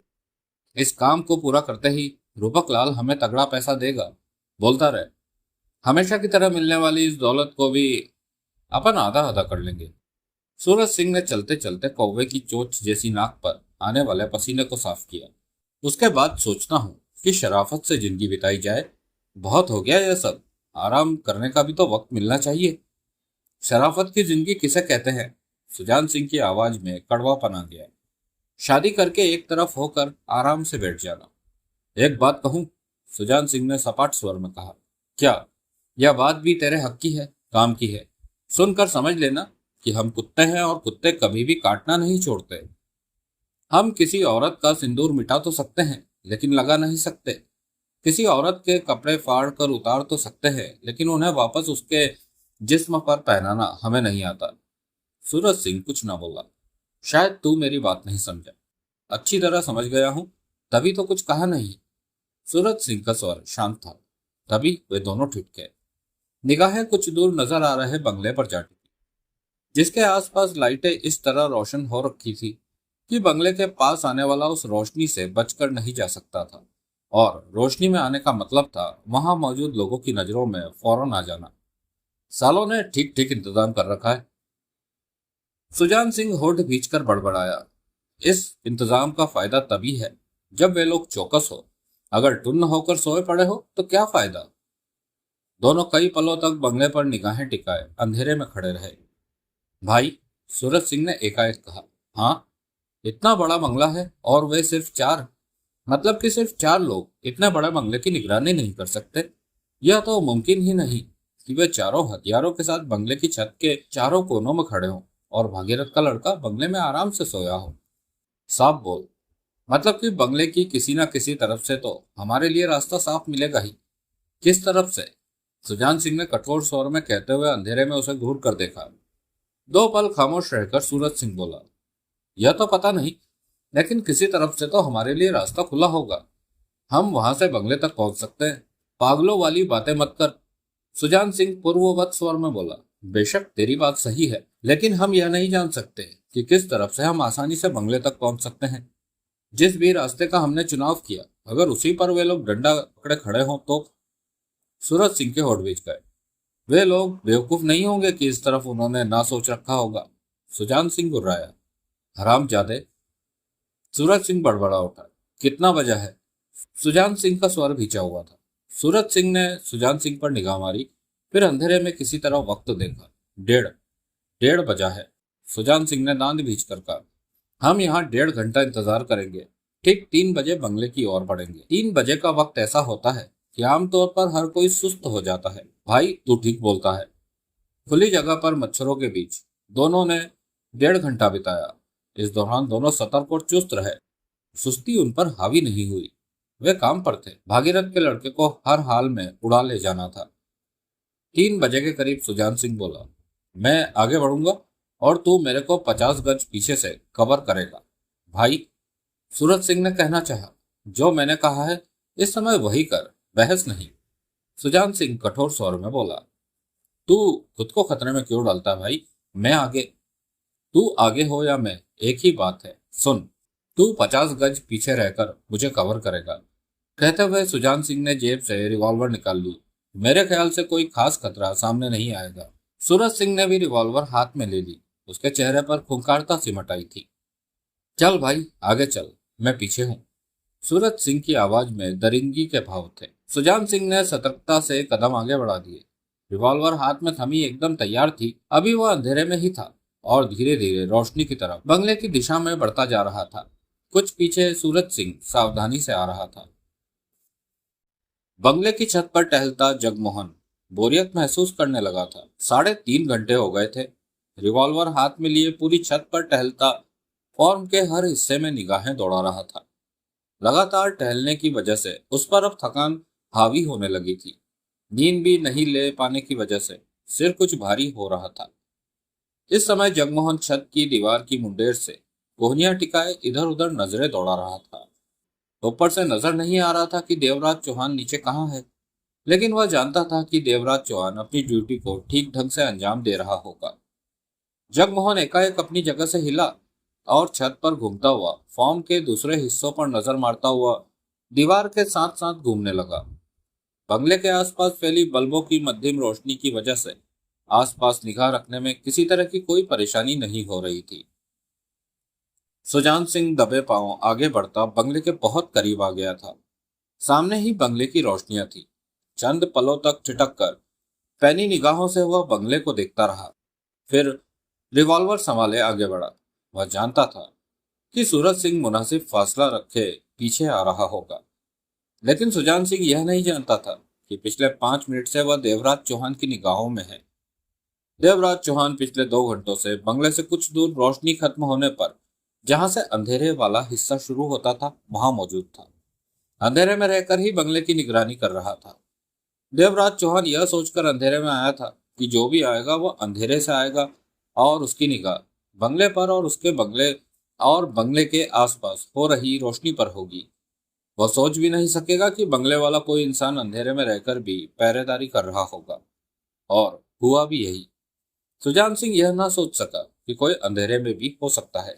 इस काम को पूरा करते ही रूपक लाल हमें तगड़ा पैसा देगा। बोलता रहे। हमेशा की तरह मिलने वाली इस दौलत को भी अपन आधा आधा कर लेंगे। सूरज सिंह ने चलते चलते कौवे की चोंच जैसी नाक पर आने वाले पसीने को साफ किया। उसके बाद सोचता हूँ कि शराफत से जिंदगी बिताई जाए। बहुत हो गया यह सब। आराम करने का भी तो वक्त मिलना चाहिए। शराफत की जिंदगी किसे कहते हैं? सुजान सिंह की आवाज में कड़वापन आ गया। शादी करके एक तरफ होकर आराम से बैठ जाना। एक बात कहूं? सुजान सिंह ने सपाट स्वर में कहा। क्या? यह बात भी तेरे हक की है, काम की है। सुनकर समझ लेना कि हम कुत्ते हैं और कुत्ते कभी भी काटना नहीं छोड़ते। हम किसी औरत का सिंदूर मिटा तो सकते हैं, लेकिन लगा नहीं सकते। किसी औरत के कपड़े फाड़ कर उतार तो सकते हैं, लेकिन उन्हें वापस उसके जिस्म पर पहनाना हमें नहीं आता। सूरज सिंह कुछ न बोला। शायद तू मेरी बात नहीं समझा। अच्छी तरह समझ गया हूं, तभी तो कुछ कहा नहीं। सूरज सिंह का स्वर शांत था। तभी वे दोनों ठिठके। निगाहें कुछ दूर नजर आ रहे बंगले पर जा टिकी, जिसके आसपास लाइटें इस तरह रोशन हो रखी थी कि बंगले के पास आने वाला उस रोशनी से बचकर नहीं जा सकता था। और रोशनी में आने का मतलब था वहां मौजूद लोगों की नजरों में फौरन आ जाना। सालों ने ठीक ठीक इंतजाम कर रखा है। सुजान सिंह होठ भींचकर बड़बड़ाया। इस इंतजाम का फायदा तभी है जब वे लोग चौकस हो। अगर टुन्न होकर सोए पड़े हो तो क्या फायदा? दोनों कई पलों तक बंगले पर निगाहें टिकाए अंधेरे में खड़े रहे। भाई, सूरज सिंह ने एकाएक कहा। हाँ, इतना बड़ा बंगला है और वे सिर्फ चार। मतलब कि सिर्फ चार लोग इतने बड़े बंगले की निगरानी नहीं कर सकते। यह तो मुमकिन ही नहीं कि वे चारों हथियारों के साथ बंगले की छत के चारों कोनों में खड़े हों और भागीरथ का लड़का बंगले में आराम से सोया हो। साफ बोल। मतलब कि बंगले की किसी न किसी तरफ से तो हमारे लिए रास्ता साफ मिलेगा ही। किस तरफ से? सुजान सिंह ने कठोर स्वर में कहते हुए अंधेरे में उसे घूर कर देखा। दो पल खामोश रहकर सूरज सिंह बोला, यह तो पता नहीं, लेकिन किसी तरफ से तो हमारे लिए रास्ता खुला होगा। हम वहां से बंगले तक पहुंच सकते हैं। पागलों वाली बातें मत कर। सुजान सिंह पूर्ववत स्वर में बोला। बेशक तेरी बात सही है, लेकिन हम यह नहीं जान सकते कि किस तरफ से हम आसानी से बंगले तक पहुंच सकते हैं। जिस भी रास्ते का हमने चुनाव किया, अगर उसी पर वे लोग डंडा पकड़े खड़े हों तो? सूरज सिंह के होठ भींच गए। वे लोग बेवकूफ नहीं होंगे कि इस तरफ उन्होंने ना सोच रखा होगा। सुजान सिंह गुर्राया। हरामजादे। सूरज सिंह बड़बड़ा उठा। कितना बजा है? सुजान सिंह का स्वर भींचा हुआ था। सूरज सिंह ने सुजान सिंह पर निगाह मारी, फिर अंधेरे में किसी तरह वक्त देखा। 1:30 बजा है। सुजान सिंह ने दांत भींचकर कहा। हम यहाँ 1.5 घंटा इंतजार करेंगे। ठीक 3 बजे बंगले की ओर बढ़ेंगे। 3 बजे का वक्त ऐसा होता है कि आमतौर पर हर कोई सुस्त हो जाता है। भाई, तू ठीक बोलता है। खुली जगह पर मच्छरों के बीच दोनों ने 1.5 घंटा बिताया। इस दौरान दोनों सतर्क और चुस्त रहे। सुस्ती उन पर हावी नहीं हुई। वे काम पर थे। भागीरथ के लड़के को हर हाल में उड़ा ले जाना था। 3 बजे के करीब सुजान सिंह बोला, मैं आगे बढ़ूंगा और तू मेरे को 50 गज पीछे से कवर करेगा। भाई, सूरज सिंह ने कहना चाहा। जो मैंने कहा है इस समय वही कर, बहस नहीं। सुजान सिंह कठोर स्वर में बोला। तू खुद को खतरे में क्यों डालता है भाई? मैं आगे, तू आगे हो या मैं, एक ही बात है। सुन, तू 50 गज पीछे रहकर मुझे कवर करेगा। कहते हुए सुजान सिंह ने जेब से रिवॉल्वर निकाल ली। मेरे ख्याल से कोई खास खतरा सामने नहीं आएगा। सूरज सिंह ने भी रिवॉल्वर हाथ में ले ली। उसके चेहरे पर खूंखारता सिमट आई थी। चल भाई, आगे चल, मैं पीछे हूँ। सूरज सिंह की आवाज में दरिंदगी के भाव थे। सुजान सिंह ने सतर्कता से कदम आगे बढ़ा दिए। रिवॉल्वर हाथ में थमी एकदम तैयार थी। अभी वह अंधेरे में ही था और धीरे धीरे रोशनी की तरफ बंगले की दिशा में बढ़ता जा रहा था। कुछ पीछे सूरज सिंह सावधानी से आ रहा था। बंगले की छत पर टहलता जगमोहन बोरियत महसूस करने लगा था। 3.5 घंटे हो गए थे। रिवॉल्वर हाथ में लिए पूरी छत पर टहलता, फॉर्म के हर हिस्से में निगाहें दौड़ा रहा था। लगातार टहलने की वजह से उस पर अब थकान हावी होने लगी थी। नींद भी नहीं ले पाने की वजह से सिर कुछ भारी हो रहा था। इस समय जगमोहन छत की दीवार की मुंडेर से कोहनियां टिकाए इधर उधर नजरें दौड़ा रहा था। ऊपर से नजर नहीं आ रहा था कि देवराज चौहान नीचे कहाँ है, लेकिन वह जानता था कि देवराज चौहान अपनी ड्यूटी को ठीक ढंग से अंजाम दे रहा होगा। जगमोहन एकाएक अपनी जगह से हिला और छत पर घूमता हुआ फॉर्म के दूसरे हिस्सों पर नजर मारता हुआ दीवार के साथ साथ घूमने लगा। बंगले के आसपास फैली बल्बों की मध्यम रोशनी की वजह से आसपास निगाह रखने में किसी तरह की कोई परेशानी नहीं हो रही थी। सुजान सिंह दबे पांव आगे बढ़ता बंगले के बहुत करीब आ गया था। सामने ही बंगले की रोशनियां थी। चंद पलों तक ठिठक कर पैनी निगाहों से वह बंगले को देखता रहा, फिर रिवॉल्वर संभाले आगे बढ़ा। वह जानता था कि सूरज सिंह मुनासिब फासला रखे पीछे आ रहा होगा, लेकिन सुजान सिंह यह नहीं जानता था कि पिछले 5 मिनट से वह देवराज चौहान की निगाहों में है। देवराज चौहान पिछले 2 घंटों से बंगले से कुछ दूर रोशनी खत्म होने पर जहां से अंधेरे वाला हिस्सा शुरू होता था वहां मौजूद था। अंधेरे में रहकर ही बंगले की निगरानी कर रहा था। देवराज चौहान यह सोचकर अंधेरे में आया था कि जो भी आएगा वह अंधेरे से आएगा और उसकी निगाह बंगले पर और उसके बंगले और बंगले के आसपास हो रही रोशनी पर होगी। वह सोच भी नहीं सकेगा कि बंगले वाला कोई इंसान अंधेरे में रहकर भी पहरेदारी कर रहा होगा, और हुआ भी यही। सुजान सिंह यह ना सोच सका कि कोई अंधेरे में भी हो सकता है।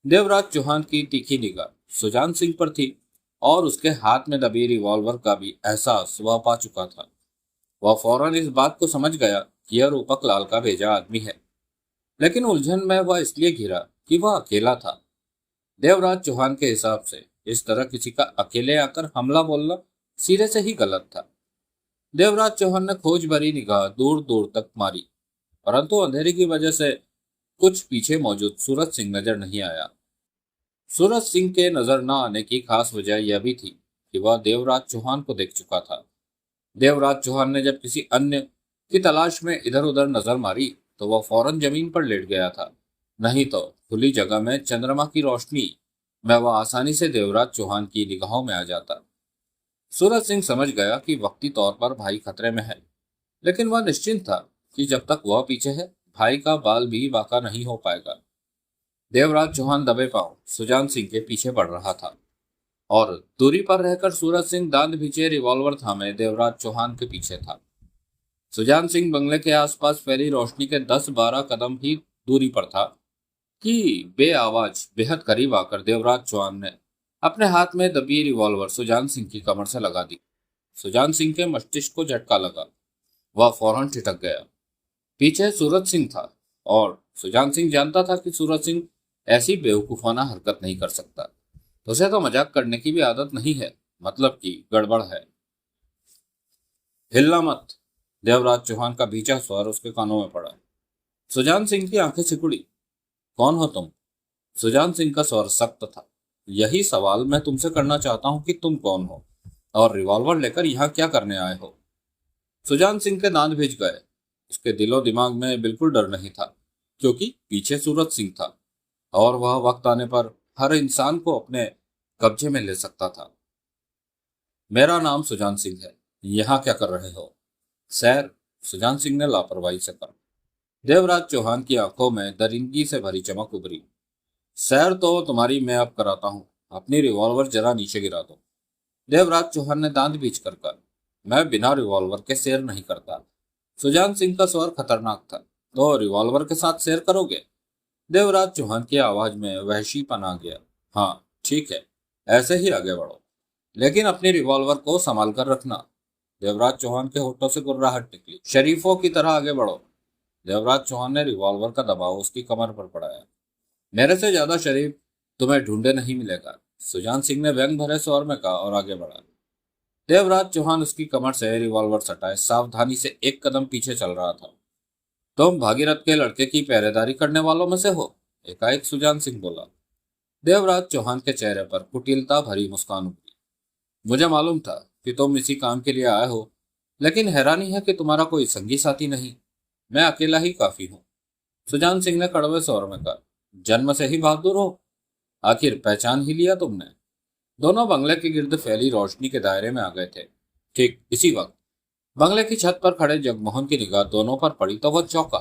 देवराज चौहान की तीखी निगाह सुजान सिंह पर थी और उसके हाथ में दबी रिवॉल्वर का भी एहसास वह पा चुका था। वह फौरन इस बात को समझ गया कि यह रूपक लाल का भेजा आदमी है, लेकिन उलझन में वह इसलिए घिरा कि वह अकेला था। देवराज चौहान के हिसाब से इस तरह किसी का अकेले आकर हमला बोलना सिरे से ही गलत था। देवराज चौहान ने खोज भरी निगाह दूर दूर तक मारी, परंतु अंधेरे की वजह से कुछ पीछे मौजूद सूरज सिंह नजर नहीं आया। सूरज सिंह के नजर न आने की खास वजह यह भी थी कि वह देवराज चौहान को देख चुका था। देवराज चौहान ने जब किसी अन्य की तलाश में इधर उधर नजर मारी तो वह फौरन जमीन पर लेट गया था, नहीं तो खुली जगह में चंद्रमा की रोशनी में वह आसानी से देवराज चौहान की निगाहों में आ जाता। सूरज सिंह समझ गया कि वक्ती तौर पर भाई खतरे में है, लेकिन वह निश्चिंत था कि जब तक वह पीछे है भाई का बाल भी बाका नहीं हो पाएगा। देवराज चौहान दबे पांव सुजान सिंह के पीछे बढ़ रहा था और दूरी पर रहकर सूरज सिंह दांत भींचे रिवॉल्वर थामे देवराज चौहान के पीछे था। सुजान सिंह बंगले के आसपास फैली रोशनी के 10-12 कदम ही दूरी पर था कि बे आवाज बेहद करीब आकर देवराज चौहान ने अपने हाथ में दबी रिवॉल्वर सुजान सिंह की कमर से लगा दी। सुजान सिंह के मस्तिष्क को झटका लगा। वह फौरन ठिठक गया। पीछे सूरज सिंह था और सुजान सिंह जानता था कि सूरज सिंह ऐसी बेवकूफाना हरकत नहीं कर सकता। उसे तो मजाक करने की भी आदत नहीं है, मतलब कि गड़बड़ है। हिलना मत। देवराज चौहान का भीचा स्वर उसके कानों में पड़ा। सुजान सिंह की आंखें सिकुड़ी। कौन हो तुम? सुजान सिंह का स्वर सख्त था। यही सवाल मैं तुमसे करना चाहता हूं कि तुम कौन हो और रिवॉल्वर लेकर यहाँ क्या करने आए हो? सुजान सिंह के दांत भिज गए। उसके दिलो दिमाग में बिल्कुल डर नहीं था, क्योंकि पीछे सूरज सिंह था और वह वक्त आने पर हर इंसान को अपने कब्जे में ले सकता था। मेरा नाम सुजान सिंह है। यहाँ क्या कर रहे हो? सैर, सुजान सिंह ने लापरवाही से कहा। देवराज चौहान की आंखों में दरिंदगी से भरी चमक उभरी। सैर तो तुम्हारी मैं अब कराता हूँ। अपनी रिवॉल्वर जरा नीचे गिरा दो। देवराज चौहान ने दांत भींच कर कहा। मैं बिना रिवॉल्वर के सैर नहीं करता। सुजान सिंह का स्वर खतरनाक था। तो रिवॉल्वर के साथ सैर करोगे? देवराज चौहान की आवाज में वहशीपन आ गया। हाँ ठीक है, ऐसे ही आगे बढ़ो, लेकिन अपनी रिवॉल्वर को संभाल कर रखना। देवराज चौहान के होठों से गुर्राहट निकली। शरीफों की तरह आगे बढ़ो। देवराज चौहान ने रिवॉल्वर का दबाव उसकी कमर पर पड़ाया। मेरे से ज्यादा शरीफ तुम्हें ढूंढे नहीं मिलेगा, सुजान सिंह ने व्यंग भरे स्वर में कहा और आगे बढ़ा। देवराज चौहान उसकी कमर से रिवॉल्वर सटाए सावधानी से एक कदम पीछे चल रहा था। तुम भागीरथ के लड़के की पहरेदारी करने वालों में से हो? एकाएक सुजान सिंह बोला। देवराज चौहान के चेहरे पर कुटिलता भरी मुस्कान उभरी। मुझे मालूम था कि तुम इसी काम के लिए आए हो, लेकिन हैरानी है कि तुम्हारा कोई संगी साथी नहीं। मैं अकेला ही काफी हूँ। सुजान सिंह ने कड़वे स्वर में कहा। जन्म से ही बहादुर हो? आखिर पहचान ही लिया तुमने। दोनों बंगले के गिर्द फैली रोशनी के दायरे में आ गए थे। ठीक इसी वक्त बंगले की छत पर खड़े जगमोहन की निगाह दोनों पर पड़ी तो वह चौंका।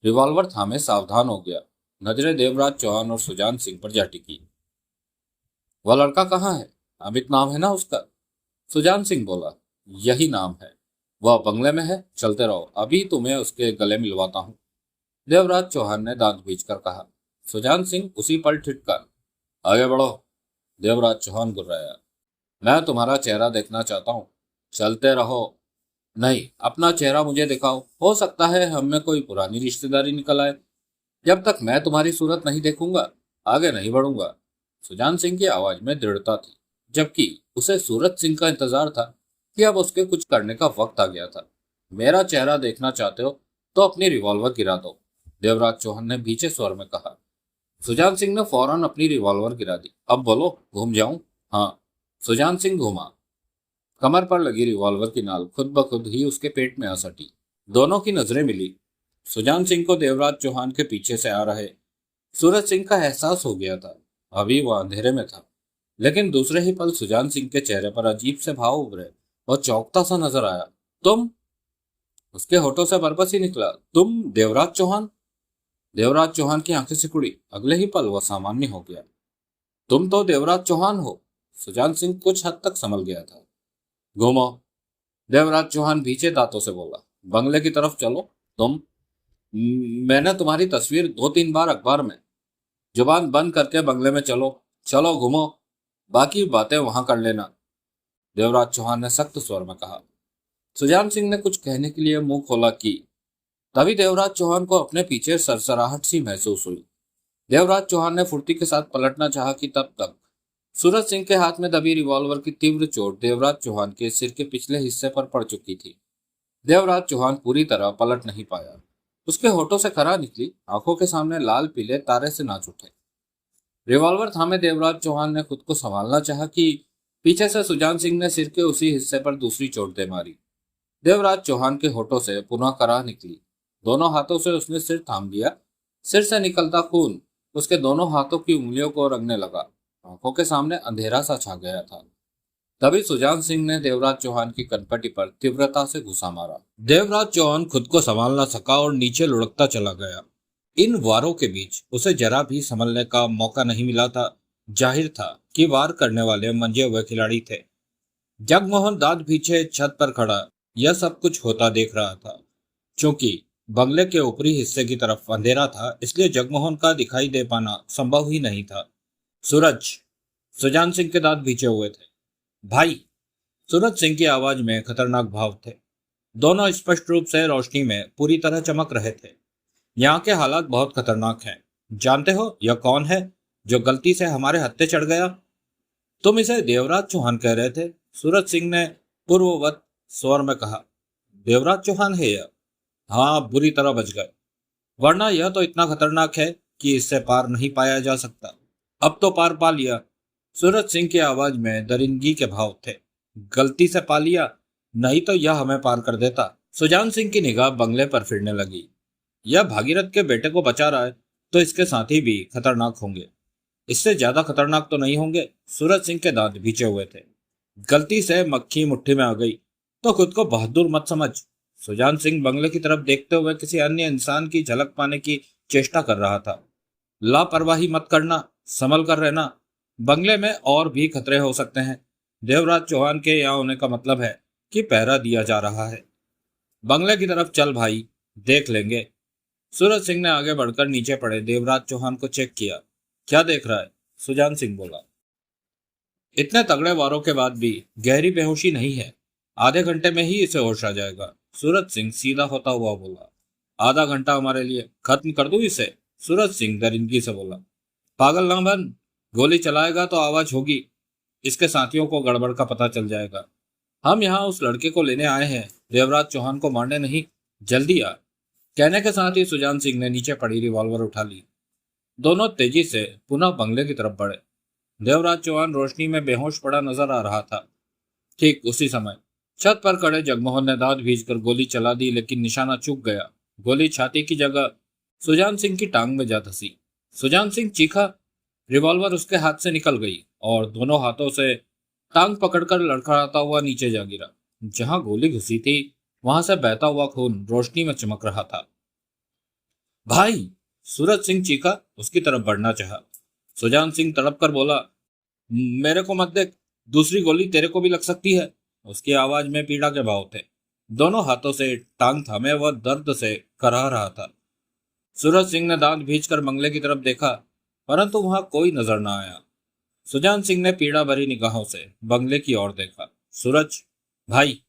रिवॉल्वर थामे सावधान हो गया। नजरें देवराज चौहान और सुजान सिंह पर जा टिकी। वह लड़का कहाँ है? अमित नाम है ना उसका? सुजान सिंह बोला। यही नाम है। वह बंगले में है, चलते रहो, अभी तुम्हें उसके गले मिलवाता हूँ। देवराज चौहान ने दांत भींचकर कहा। सुजान सिंह उसी पल ठिठका। आगे बढ़ो। देवराज चौहान गुर्राया। मैं तुम्हारा चेहरा देखना चाहता हूँ। चलते रहो। नहीं, अपना चेहरा मुझे दिखाओ, हो सकता है हम में कोई पुरानी रिश्तेदारी निकल आए। जब तक मैं तुम्हारी सूरत नहीं देखूंगा आगे नहीं बढ़ूंगा। सुजान सिंह की आवाज में दृढ़ता थी, जबकि उसे सूरज सिंह का इंतजार था कि अब उसके कुछ करने का वक्त आ गया था। मेरा चेहरा देखना चाहते हो तो अपनी रिवॉल्वर गिरा दो, देवराज चौहान ने भीचे स्वर में कहा। सुजान सिंह ने फौरन अपनी रिवॉल्वर गिरा दी। अब बोलो, घूम जाऊं? हाँ। सुजान सिंह घूमा। कमर पर लगी रिवॉल्वर की नाल खुद ब खुद ही उसके पेट में आ सटी। दोनों की नजरें मिली। सुजान सिंह को देवराज चौहान के पीछे से आ रहे सूरज सिंह का एहसास हो गया था। अभी वह अंधेरे में था, लेकिन दूसरे ही पल सुजान सिंह के चेहरे पर अजीब से भाव उभरे और चौंकता सा नजर आया। तुम? उसके होठों से बरबस ही निकला। तुम देवराज चौहान? देवराज चौहान की आंखें सिकुड़ी। अगले ही पल वह सामान्य हो गया। तुम तो देवराज चौहान हो। सुजान सिंह कुछ हद तक संभल गया था। घूमो, देवराज चौहान भीचे दांतों से बोला। बंगले की तरफ चलो। तुम? मैंने तुम्हारी तस्वीर 2-3 बार अखबार में। जुबान बंद करके बंगले में चलो। चलो घूमो, बाकी बातें वहां कर लेना, देवराज चौहान ने सख्त स्वर में कहा। सुजान सिंह ने कुछ कहने के लिए मुंह खोला कि तभी देवराज चौहान को अपने पीछे सरसराहट सी महसूस हुई। देवराज चौहान ने फुर्ती के साथ पलटना चाहा कि तब तक सूरज सिंह के हाथ में दबी रिवॉल्वर की तीव्र चोट देवराज चौहान के सिर के पिछले हिस्से पर पड़ चुकी थी। देवराज चौहान पूरी तरह पलट नहीं पाया। उसके होठों से खरा निकली, आंखों के सामने लाल पीले तारे से नाच उठे। रिवॉल्वर थामे देवराज चौहान ने खुद को संभालना चाहा कि पीछे से सुजान सिंह ने सिर के उसी हिस्से पर दूसरी चोट दे मारी। देवराज चौहान के होठों से पुनः कराह निकली। दोनों हाथों से उसने सिर थाम लिया। सिर से निकलता खून उसके दोनों हाथों की उंगलियों को रंगने लगा। आंखों के सामने अंधेरा सा छा गया था। तभी सुजान सिंह ने देवराज चौहान की कनपटी पर तीव्रता से घुसा मारा। देवराज चौहान खुद को संभाल न सका और नीचे लुढ़कता चला गया। इन वारों के बीच उसे जरा भी संभलने का मौका नहीं मिला था। जाहिर था कि वार करने वाले मंजे हुए खिलाड़ी थे। जगमोहन दांत पीछे छत पर खड़ा यह सब कुछ होता देख रहा था। चूंकि बंगले के ऊपरी हिस्से की तरफ अंधेरा था, इसलिए जगमोहन का दिखाई दे पाना संभव ही नहीं था। सूरज! सुजान सिंह के दांत भींचे हुए थे। भाई! सूरज सिंह की आवाज में खतरनाक भाव थे। दोनों स्पष्ट रूप से रोशनी में पूरी तरह चमक रहे थे। यहाँ के हालात बहुत खतरनाक हैं। जानते हो यह कौन है जो गलती से हमारे हत्थे चढ़ गया? तुम इसे देवराज चौहान कह रहे थे, सूरज सिंह ने पूर्ववत स्वर में कहा। देवराज चौहान है यह? हाँ, बुरी तरह बच गए, वरना यह तो इतना खतरनाक है कि इससे पार नहीं पाया जा सकता। अब तो पार पा लिया। सूरज सिंह की आवाज में दरिंदगी के भाव थे। गलती से पा लिया, नहीं तो यह हमें पार कर देता। सुजान सिंह की निगाह बंगले पर फिरने लगी। यह भागीरथ के बेटे को बचा रहा है तो इसके साथी भी खतरनाक होंगे। इससे ज्यादा खतरनाक तो नहीं होंगे। सूरज सिंह के दांत भींचे हुए थे। गलती से मक्खी मुट्ठी में आ गई तो खुद को बहादुर मत समझ। सुजान सिंह बंगले की तरफ देखते हुए किसी अन्य इंसान की झलक पाने की चेष्टा कर रहा था। लापरवाही मत करना, संभल कर रहना। बंगले में और भी खतरे हो सकते हैं। देवराज चौहान के यहाँ होने का मतलब है कि पहरा दिया जा रहा है। बंगले की तरफ चल भाई, देख लेंगे। सूरज सिंह ने आगे बढ़कर नीचे पड़े देवराज चौहान को चेक किया। क्या देख रहा है? सुजान सिंह बोला। इतने तगड़े वारों के बाद भी गहरी बेहोशी नहीं है। आधे घंटे में ही इसे होश आ जाएगा, सूरज सिंह सीधा होता हुआ बोला। आधा घंटा हमारे लिए, खत्म कर दूं इसे? सूरज सिंह दरिंदगी से बोला। पागल ना बन, गोली चलाएगा तो आवाज होगी, इसके साथियों को गड़बड़ का पता चल जाएगा। हम यहाँ उस लड़के को लेने आए हैं, देवराज चौहान को मारने नहीं। जल्दी आ। कहने के साथ ही सुजान सिंह ने नीचे पड़ी रिवॉल्वर उठा ली। दोनों तेजी से पुनः बंगले की तरफ बढ़े। देवराज चौहान रोशनी में बेहोश पड़ा नजर आ रहा था। ठीक उसी समय छत पर खड़े जगमोहन ने दांत भींचकर गोली चला दी, लेकिन निशाना चूक गया। गोली छाती की जगह सुजान सिंह की टांग में जा धंसी। सुजान सिंह चीखा। रिवॉल्वर उसके हाथ से निकल गई और दोनों हाथों से टांग पकड़कर लड़खड़ाता हुआ नीचे जा गिरा। जहां गोली घुसी थी वहां से बहता हुआ खून रोशनी में चमक रहा था। भाई! सूरज सिंह चीखा, उसकी तरफ बढ़ना चाहा। सुजान सिंह तड़प कर बोला, मेरे को मत देख, दूसरी गोली तेरे को भी लग सकती है। उसकी आवाज में पीड़ा के भाव थे। दोनों हाथों से टांग थामे वह दर्द से कराह रहा था। सूरज सिंह ने दांत भींचकर बंगले की तरफ देखा, परंतु वहां कोई नजर न आया। सुजान सिंह ने पीड़ा भरी निगाहों से बंगले की ओर देखा। सूरज भाई!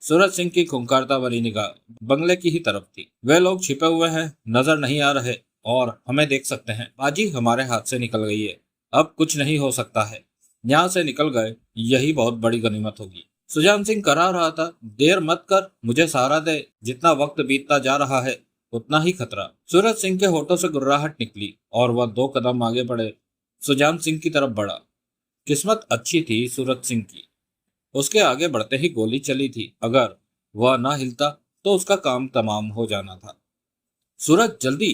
सूरज सिंह की खुंखारता भरी निगाह बंगले की ही तरफ थी। वे लोग छिपे हुए हैं, नजर नहीं आ रहे और हमें देख सकते हैं। बाजी हमारे हाथ से निकल गई है, अब कुछ नहीं हो सकता है। यहाँ से निकल गए, यही बहुत बड़ी गनीमत होगी। सुजान सिंह करा रहा था, देर मत कर, मुझे सहारा दे। जितना वक्त बीतता जा रहा है उतना ही खतरा। सूरज सिंह के होठों से गुर्राहट निकली और वह 2 कदम आगे बढ़े, सुजान सिंह की तरफ बढ़ा। किस्मत अच्छी थी सूरज सिंह की, उसके आगे बढ़ते ही गोली चली थी। अगर वह ना हिलता तो उसका काम तमाम हो जाना था। सूरज जल्दी!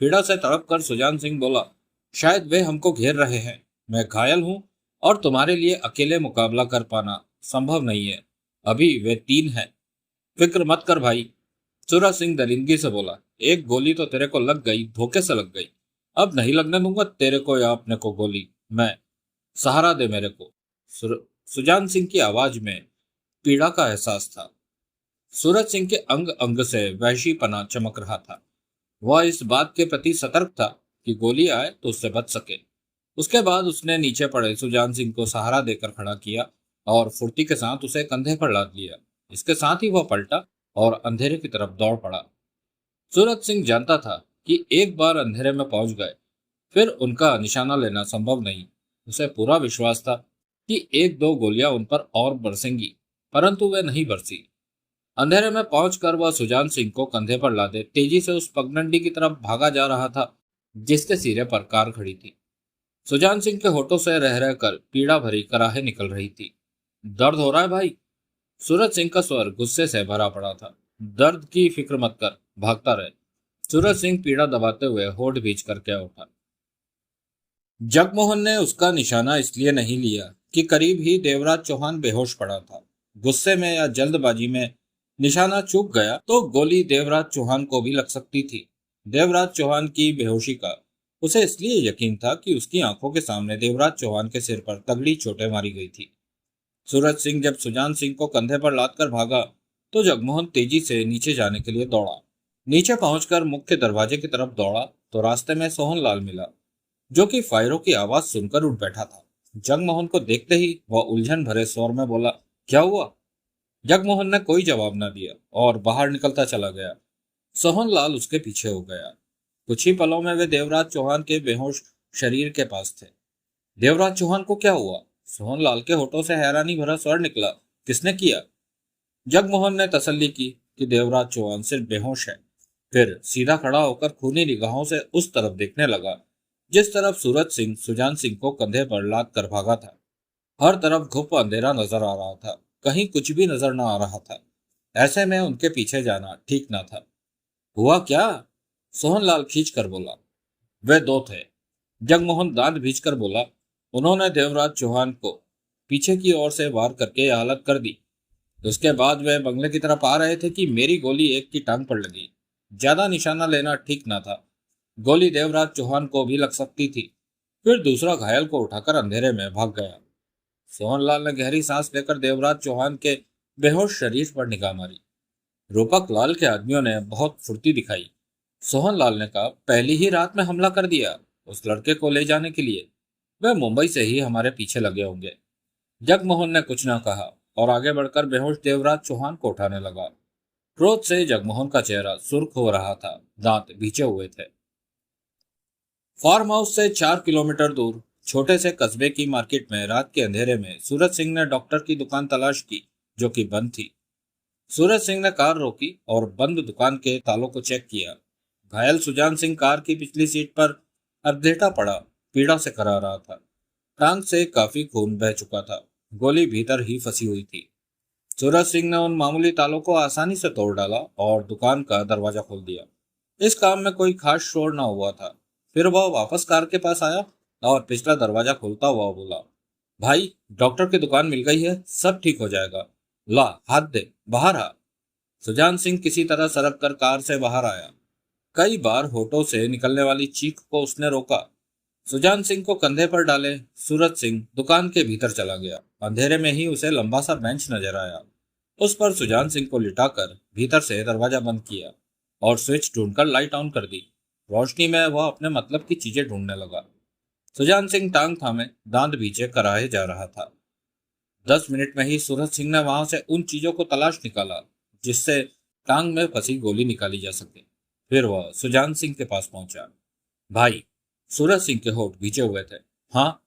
पीड़ा से तड़प कर सुजान सिंह बोला, शायद वे हमको घेर रहे हैं। मैं घायल हूं और तुम्हारे लिए अकेले मुकाबला कर पाना संभव नहीं है। अभी वे 3 हैं। फिक्र मत कर भाई। सूरज सिंह दरिंदगी से बोला, एक गोली तो तेरे को लग गई, धोखे से लग गई। अब नहीं लगने दूंगा तेरे को या अपने को गोली। मैं सहारा दे मेरे को। सुजान सिंह की आवाज में पीड़ा का एहसास था। सूरज सिंह के अंग अंग से वहशीपना चमक रहा था। वह इस बात के प्रति सतर्क था कि गोली आए तो उससे बच सके। उसके बाद उसने नीचे पड़े सुजान सिंह को सहारा देकर खड़ा किया और फुर्ती के साथ उसे कंधे पर लाद लिया। इसके साथ ही वह पलटा और अंधेरे की तरफ दौड़ पड़ा। सूरज सिंह जानता था कि एक बार अंधेरे में पहुंच गए फिर उनका निशाना लेना संभव नहीं। उसे पूरा विश्वास था कि 1-2 गोलियां उन पर और बरसेंगी, परंतु वे नहीं बरसी। अंधेरे में पहुंचकर वह सुजान सिंह को कंधे पर लादे तेजी से उस पगडंडी की तरफ भागा जा रहा था जिसके सिरे पर कार खड़ी थी। सुजान सिंह के होठों से रह रहकर पीड़ा भरी कराहें निकल रही थी। दर्द हो रहा है भाई? सूरज सिंह का स्वर गुस्से से भरा पड़ा था। दर्द की फिक्र मत कर, भागता रहे। सूरज सिंह पीड़ा दबाते हुए होठ भींच कर क्या उठा। जगमोहन ने उसका निशाना इसलिए नहीं लिया कि करीब ही देवराज चौहान बेहोश पड़ा था। गुस्से में या जल्दबाजी में निशाना चूक गया तो गोली देवराज चौहान को भी लग सकती थी। देवराज चौहान की बेहोशी का उसे इसलिए यकीन था कि उसकी आंखों के सामने देवराज चौहान के सिर पर तगड़ी चोटें मारी गई थी। सूरज सिंह जब सुजान सिंह को कंधे पर लादकर भागा तो जगमोहन तेजी से नीचे जाने के लिए दौड़ा। नीचे पहुंचकर मुख्य दरवाजे की तरफ दौड़ा तो रास्ते में सोहनलाल मिला, जो कि फायरों की आवाज सुनकर उठ बैठा था। जगमोहन को देखते ही वह उलझन भरे स्वर में बोला, क्या हुआ? जगमोहन ने कोई जवाब न दिया और बाहर निकलता चला गया। सोहनलाल उसके पीछे हो गया। कुछ ही पलों में वे देवराज चौहान के बेहोश शरीर के पास थे। देवराज चौहान को क्या हुआ? सोहनलाल के होठों से हैरानी भरा स्वर निकला, किसने किया? जगमोहन ने तसल्ली की कि देवराज चौहान सिर्फ बेहोश है। फिर सीधा खड़ा होकर खूनी निगाहों से उस तरफ देखने लगा जिस तरफ सूरज सिंह सुजान सिंह को कंधे पर लाद कर भागा था। हर तरफ घुप अंधेरा नजर आ रहा था, कहीं कुछ भी नजर न आ रहा था। ऐसे में उनके पीछे जाना ठीक न था। हुआ क्या? सोहनलाल खींच कर बोला। वे 2 थे। जगमोहन दांत भींचकर बोला, उन्होंने देवराज चौहान को पीछे की ओर से वार करके यह हालत कर दी। उसके बाद वे बंगले की तरफ आ रहे थे कि मेरी गोली एक की टांग पर लगी। ज्यादा निशाना लेना ठीक न था, गोली देवराज चौहान को भी लग सकती थी। फिर दूसरा घायल को उठाकर अंधेरे में भाग गया। सोहनलाल ने गहरी सांस लेकर देवराज चौहान के बेहोश शरीर पर निगाह मारी। रूपक लाल के आदमियों ने बहुत फुर्ती दिखाई। सोहनलाल ने कहा, पहली ही रात में हमला कर दिया उस लड़के को ले जाने के लिए। वे मुंबई से ही हमारे पीछे लगे होंगे। जगमोहन ने कुछ न कहा और आगे बढ़कर बेहोश देवराज चौहान को उठाने लगा। क्रोध से जगमोहन का चेहरा सुर्ख हो रहा था, दांत भींचे हुए थे। फार्म हाउस से 4 किलोमीटर दूर छोटे से कस्बे की मार्केट में रात के अंधेरे में सूरज सिंह ने डॉक्टर की दुकान तलाश की, जो कि बंद थी। सूरज सिंह ने कार रोकी और बंद दुकान के तालों को चेक किया। घायल सुजान सिंह कार की पिछली सीट पर अधेटा पड़ा, पीड़ा से करा रहा था। टांग से काफी खून बह चुका था, गोली भीतर ही फंसी हुई थी। सूरज सिंह ने उन मामूली तालों को आसानी से तोड़ डाला और दुकान का दरवाजा खोल दिया। इस काम में कोई खास शोर ना हुआ था। फिर वह वापस कार के पास आया और पिछला दरवाजा खोलता हुआ बोला, भाई, डॉक्टर की दुकान मिल गई है, सब ठीक हो जाएगा। ला, हाथ दे, बाहर आ। सुजान सिंह किसी तरह सरक कर कार से बाहर आया। कई बार होठों से निकलने वाली चीख को उसने रोका। सुजान सिंह को कंधे पर डाले सूरज सिंह दुकान के भीतर चला गया। अंधेरे में ही उसे लंबा सा बेंच नजर आया। उस पर सुजान सिंह को लिटाकर भीतर से दरवाजा बंद किया और स्विच ढूंढकर लाइट ऑन कर दी। रोशनी में वह अपने मतलब की चीजें ढूंढने लगा। सुजान सिंह टांग थामे दांत भींचे कराहे जा रहा था। 10 मिनट में ही सूरज सिंह ने वहां से उन चीजों को तलाश निकाला जिससे टांग में फंसी गोली निकाली जा सके। फिर वह सुजान सिंह के पास पहुंचा। भाई, सूरज सिंह के होठ भींचे हुए थे। हाँ।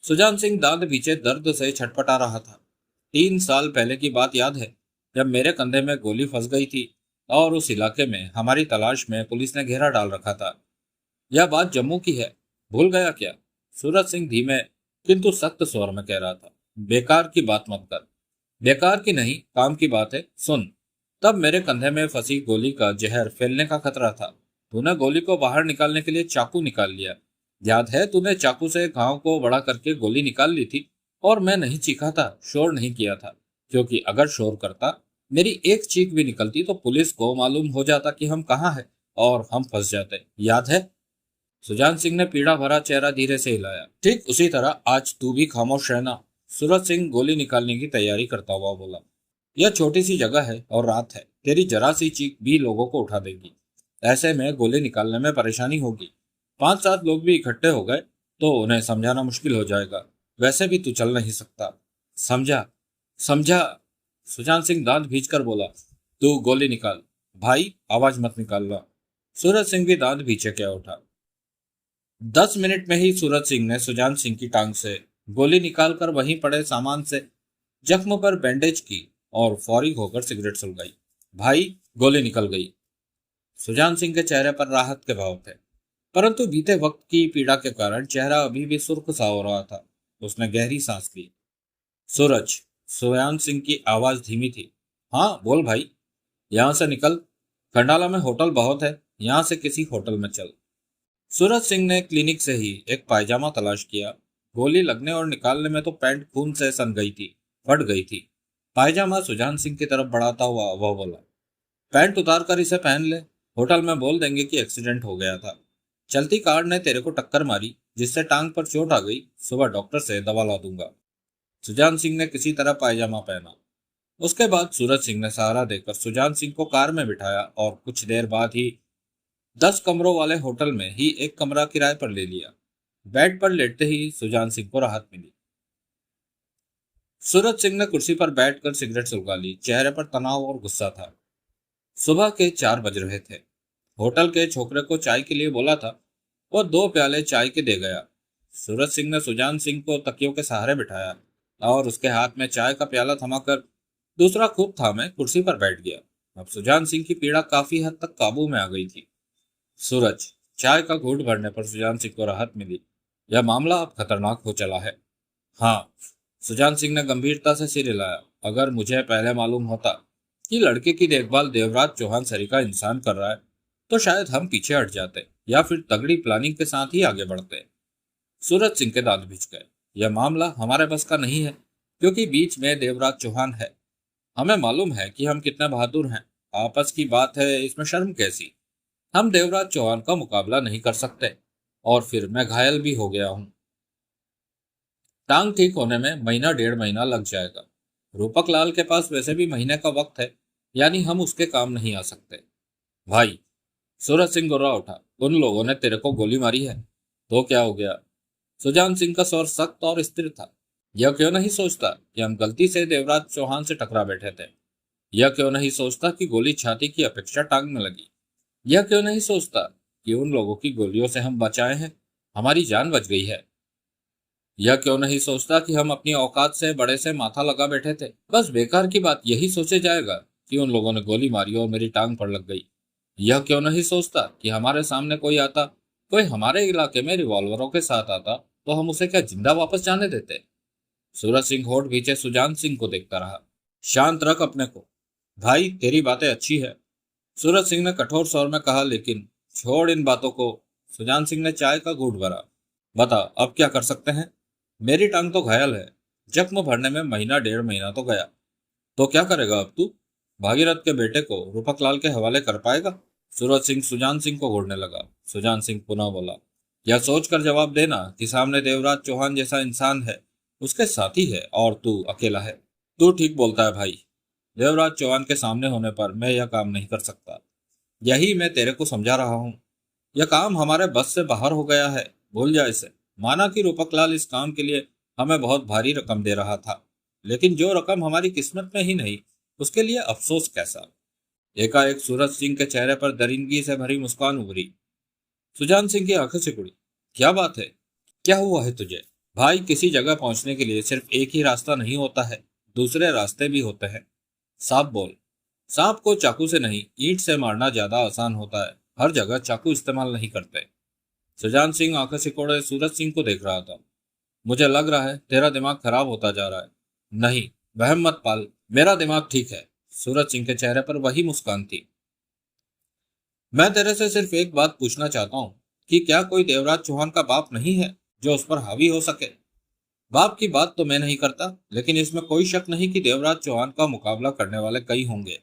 सुजान सिंह दांत भींचे दर्द से छटपटा रहा था। 3 साल पहले की बात याद है, जब मेरे कंधे में गोली फंस गई थी और उस इलाके में हमारी तलाश में पुलिस ने घेरा डाल रखा था। यह बात जम्मू की है, भूल गया क्या? सूरज सिंह धीमे किंतु सख्त स्वर में कह रहा था। बेकार की बात मत कर। बेकार की नहीं, काम की बात है, सुन। तब मेरे कंधे में फंसी गोली का जहर फैलने का खतरा था। तूने गोली को बाहर निकालने के लिए चाकू निकाल लिया। याद है, तूने चाकू से घाव को बड़ा करके गोली निकाल ली थी और मैं नहीं चीखा था, शोर नहीं किया था, क्योंकि अगर शोर करता, मेरी एक चीख भी निकलती तो पुलिस को मालूम हो जाता कि हम कहाँ हैं और हम फंस जाते। याद है? सुजान सिंह ने पीड़ा भरा चेहरा धीरे से हिलाया। ठीक उसी तरह आज तू भी खामोश रहना। सूरज सिंह गोली निकालने की तैयारी करता हुआ बोला। यह छोटी सी जगह है और रात है, तेरी जरा सी चीख भी लोगों को उठा देगी। ऐसे में गोली निकालने में परेशानी होगी। 5-7 लोग भी इकट्ठे हो गए तो उन्हें समझाना मुश्किल हो जाएगा। वैसे भी तू चल नहीं सकता। समझा? समझा? सुजान सिंह दांत भींचकर बोला। तू गोली निकाल। भाई, आवाज मत निकालना। सूरज सिंह भी दांत भींचे क्या उठा। 10 मिनट में ही सूरज सिंह ने सुजान सिंह की टांग से गोली निकालकर वहीं पड़े सामान से जख्म पर बैंडेज की और फौरी होकर सिगरेट सुलगाई। भाई, गोली निकल गई। सुजान सिंह के चेहरे पर राहत के भाव थे, परंतु बीते वक्त की पीड़ा के कारण चेहरा अभी भी सुर्ख सा हो रहा था। उसने गहरी सांस ली। सूरज, सुजान सिंह की आवाज धीमी थी। हाँ बोल भाई। यहाँ से निकल। खंडाला में होटल बहुत है, यहाँ से किसी होटल में चल। सूरज सिंह ने क्लिनिक से ही एक पायजामा तलाश किया। गोली लगने और निकालने में तो पैंट खून से सन गई थी, फट गई थी। पायजामा सुजान सिंह की तरफ बढ़ाता हुआ वह बोला, पैंट उतार कर इसे पहन ले। होटल में बोल देंगे कि एक्सीडेंट हो गया था। चलती कार ने तेरे को टक्कर मारी जिससे टांग पर चोट आ गई। सुबह डॉक्टर से दवा ला दूंगा। सुजान सिंह ने किसी तरह पायजामा पहना। उसके बाद सूरज सिंह ने सहारा देकर सुजान सिंह को कार में बिठाया और कुछ देर बाद ही 10 कमरों वाले होटल में ही एक कमरा किराए पर ले लिया। बेड पर लेटते ही सुजान सिंह को राहत मिली। सूरज सिंह ने कुर्सी पर बैठकर सिगरेट सुलगा ली। चेहरे पर तनाव और गुस्सा था। सुबह के 4 बज रहे थे। होटल के छोकरे को चाय के लिए बोला था, वो 2 प्याले चाय के दे गया। सूरज सिंह ने सुजान सिंह को तकियों के सहारे बिठाया और उसके हाथ में चाय का प्याला थमाकर दूसरा खूब थामे कुर्सी पर बैठ गया। अब सुजान सिंह की पीड़ा काफी हद तक काबू में आ गई थी। सूरज, चाय का घूंट भरने पर सुजान सिंह को राहत मिली। यह मामला अब खतरनाक हो चला है। हाँ। सुजान सिंह ने गंभीरता से सिर हिलाया। अगर मुझे पहले मालूम होता कि लड़के की देखभाल देवराज चौहान सरीका इंसान कर रहा है तो शायद हम पीछे हट जाते या फिर तगड़ी प्लानिंग के साथ ही आगे बढ़ते। सूरज सिंह के दांत भिज गए। यह मामला हमारे बस का नहीं है, क्योंकि बीच में देवराज चौहान है। हमें मालूम है कि हम कितने बहादुर हैं। आपस की बात है, इसमें शर्म कैसी? हम देवराज चौहान का मुकाबला नहीं कर सकते और फिर मैं घायल भी हो गया हूं। टांग ठीक होने में महीना 1.5 महीना लग जाएगा। रूपक लाल के पास वैसे भी महीने का वक्त है, यानी हम उसके काम नहीं आ सकते। भाई, सूरज सिंह गुर्रा उठा। उन लोगों ने तेरे को गोली मारी है तो क्या हो गया? सुजान सिंह का स्वर सख्त और स्थिर था। यह क्यों नहीं सोचता कि हम गलती से देवराज चौहान से टकरा बैठे थे? यह क्यों नहीं सोचता कि गोली छाती की अपेक्षा टांग में लगी? यह क्यों नहीं सोचता कि उन लोगों की गोलियों से हम बचाए हैं, हमारी जान बच गई है? यह क्यों नहीं सोचता कि हम अपनी औकात से बड़े से माथा लगा बैठे थे? बस बेकार की बात यही सोचे जाएगा कि उन लोगों ने गोली मारी और मेरी टांग पर लग गई। यह क्यों नहीं सोचता कि हमारे सामने कोई आता, कोई हमारे इलाके में रिवॉल्वरों के साथ आता तो हम उसे क्या जिंदा वापस जाने देते? सूरज सिंह होठ भींचे सुजान सिंह को देखता रहा। शांत रख अपने को। भाई तेरी बातें अच्छी है, सूरज सिंह ने कठोर स्वर में कहा, लेकिन छोड़ इन बातों को। सुजान सिंह ने चाय का घूंट भरा। बता अब क्या कर सकते हैं? मेरी टांग तो घायल है, जख्म भरने में महीना 1.5 महीना तो गया। तो क्या करेगा अब तू? भागीरथ के बेटे को रूपक लाल के हवाले कर पाएगा? सूरज सिंह सुजान सिंह को घूरने लगा। सुजान सिंह पुनः बोला, यह सोचकर जवाब देना कि सामने देवराज चौहान जैसा इंसान है, उसके साथी है, और तू अकेला है। तू ठीक बोलता है भाई। देवराज चौहान के सामने होने पर मैं यह काम नहीं कर सकता। यही मैं तेरे को समझा रहा हूँ। यह काम हमारे बस से बाहर हो गया है, भूल जा इसे। माना कि रूपक लाल इस काम के लिए हमें बहुत भारी रकम दे रहा था, लेकिन जो रकम हमारी किस्मत में ही नहीं, उसके लिए अफसोस कैसा? एकाएक सूरज सिंह के चेहरे पर दरिंदगी से भरी मुस्कान उभरी। सुजान सिंह की आंखें सिकुड़ी। क्या बात है? क्या हुआ है तुझे? भाई किसी जगह पहुंचने के लिए सिर्फ एक ही रास्ता नहीं होता है, दूसरे रास्ते भी होते हैं। साफ बोल। सांप को चाकू से नहीं, ईंट से मारना ज्यादा आसान होता है। हर जगह चाकू इस्तेमाल नहीं करते। सुजान सिंह आंखें सिकोड़े सूरज सिंह को देख रहा था। मुझे लग रहा है तेरा दिमाग खराब होता जा रहा है। नहीं, वहम मत पाल, मेरा दिमाग ठीक है। सूरज सिंह के चेहरे पर वही मुस्कान थी। मैं तेरे से सिर्फ एक बात पूछना चाहता हूँ कि क्या कोई देवराज चौहान का बाप नहीं है जो उस पर हावी हो सके? बाप की बात तो मैं नहीं करता, लेकिन इसमें कोई शक नहीं कि देवराज चौहान का मुकाबला करने वाले कई होंगे।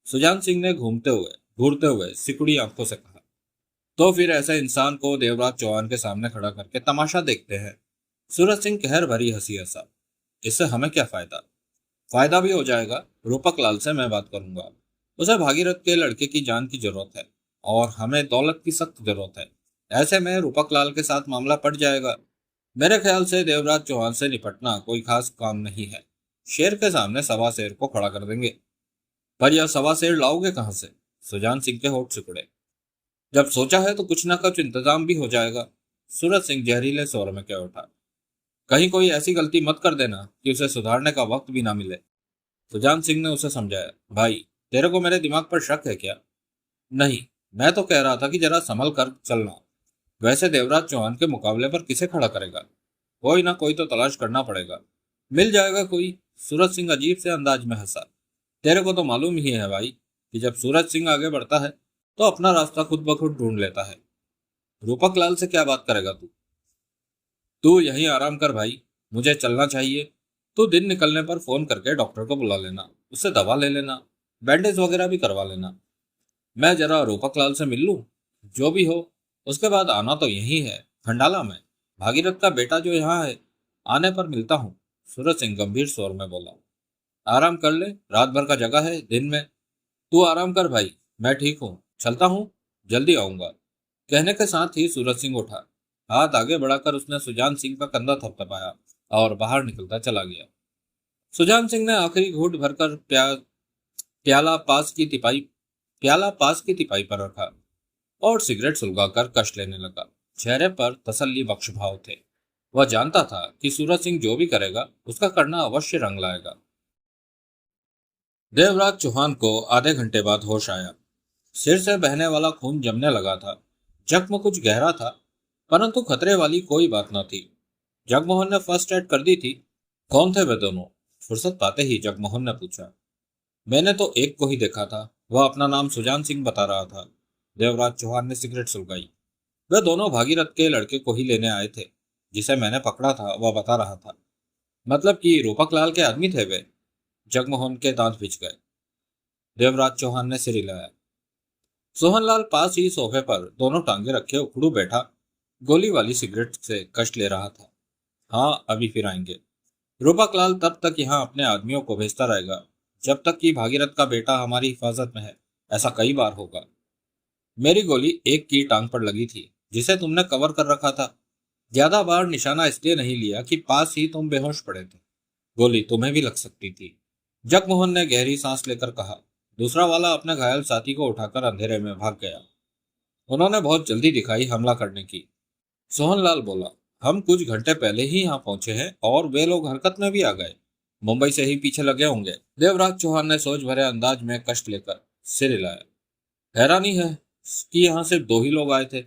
सुजान सिंह ने घूरते हुए सिकुड़ी आंखों से कहा। तो फिर ऐसे इंसान को देवराज चौहान के सामने खड़ा करके तमाशा देखते हैं। सूरज सिंह कहर भरी हंसी हंसा। इससे हमें क्या फायदा? फायदा भी हो जाएगा। रूपक लाल से मैं बात करूंगा। उसे भागीरथ के लड़के की जान की जरूरत है, और हमें दौलत की सख्त जरूरत है। ऐसे में रूपक लाल के साथ मामला पड़ जाएगा। मेरे ख्याल से देवराज चौहान से निपटना कोई खास काम नहीं है। शेर के सामने सवा शेर को खड़ा कर देंगे। पर यह सवा शेर लाओगे कहां से? सुजान सिंह के होठ सिकुड़े। जब सोचा है तो कुछ ना कुछ इंतजाम भी हो जाएगा। सूरज सिंह जहरीले स्वर में कह उठा। कहीं कोई ऐसी गलती मत कर देना कि उसे सुधारने का वक्त भी ना मिले। सुजान सिंह ने उसे समझाया। भाई तेरे को मेरे दिमाग पर शक है क्या? नहीं, मैं तो कह रहा था कि जरा संभल कर चलना। वैसे देवराज चौहान के मुकाबले पर किसे खड़ा करेगा? कोई ना कोई तो तलाश करना पड़ेगा। मिल जाएगा कोई। सूरज सिंह अजीब से अंदाज में हंसा। तेरे को तो मालूम ही है भाई कि जब सूरज सिंह आगे बढ़ता है तो अपना रास्ता खुद ब खुद ढूंढ लेता है। रूपक लाल से क्या बात करेगा तू? तू यहीं आराम कर भाई, मुझे चलना चाहिए। तू दिन निकलने पर फोन करके डॉक्टर को बुला लेना, उससे दवा ले लेना, बैंडेज वगैरह भी करवा लेना। मैं जरा रूपक लाल से मिल लूं। जो भी हो, उसके बाद आना तो यही है, खंडाला में। भागीरथ का बेटा जो यहाँ है, आने पर मिलता हूँ। सूरज सिंह गंभीर स्वर में बोला। आराम कर ले, रात भर का जगह है दिन में। तू आराम कर भाई, मैं ठीक हूँ, चलता हूँ, जल्दी आऊंगा। कहने के साथ ही सूरज सिंह उठा। हाथ आगे बढ़ाकर उसने सुजान सिंह का कंधा थपथपाया और बाहर निकलता चला गया। सुजान सिंह ने आखिरी घूंट भरकर प्याला पास की तिपाई पर रखा और सिगरेट सुलगाकर कश लेने लगा। चेहरे पर तसल्ली बख्श भाव थे। वह जानता था कि सूरज सिंह जो भी करेगा उसका करना अवश्य रंग लाएगा। देवराज चौहान को आधे घंटे बाद होश आया। सिर से बहने वाला खून जमने लगा था। जख्म कुछ गहरा था, परंतु खतरे वाली कोई बात न थी। जगमोहन ने फर्स्ट एड कर दी थी। कौन वे दोनों? फुर्सत पाते ही जगमोहन ने पूछा। मैंने तो एक को ही देखा था, वह अपना नाम सुजान सिंह बता रहा था। देवराज चौहान ने सिगरेट सुलगाई। वे दोनों भागीरथ के लड़के को ही लेने आए थे, जिसे मैंने पकड़ा था, वह बता रहा था। मतलब कि रूपक लाल के आदमी थे वे? जगमोहन के दांत पिच गए। देवराज चौहान ने सिर हिलाया। सोहनलाल पास ही सोफे पर दोनों टांगे रखे उखड़ू बैठा गोली वाली सिगरेट से कश ले रहा था। हाँ, अभी फिर आएंगे। रूपक लाल तब तक यहाँ अपने आदमियों को भेजता रहेगा जब तक कि भागीरथ का बेटा हमारी हिफाजत में है। ऐसा कई बार होगा। मेरी गोली एक की टांग पर लगी थी, जिसे तुमने कवर कर रखा था। ज्यादा बार निशाना इसलिए नहीं लिया कि पास ही तुम बेहोश पड़े थे। गोली तुम्हें भी लग सकती थी। जगमोहन ने गहरी सांस लेकर कहा। दूसरा वाला अपने घायल साथी को उठाकर अंधेरे में भाग गया। उन्होंने बहुत जल्दी दिखाई हमला करने की। सोहनलाल बोला। हम कुछ घंटे पहले ही यहाँ पहुंचे हैं और वे लोग हरकत में भी आ गए। मुंबई से ही पीछे लगे होंगे। देवराज चौहान ने सोच भरे अंदाज में कष्ट लेकर सिर हिलाया। हैरानी है कि यहाँ सिर्फ 2 ही लोग आए थे।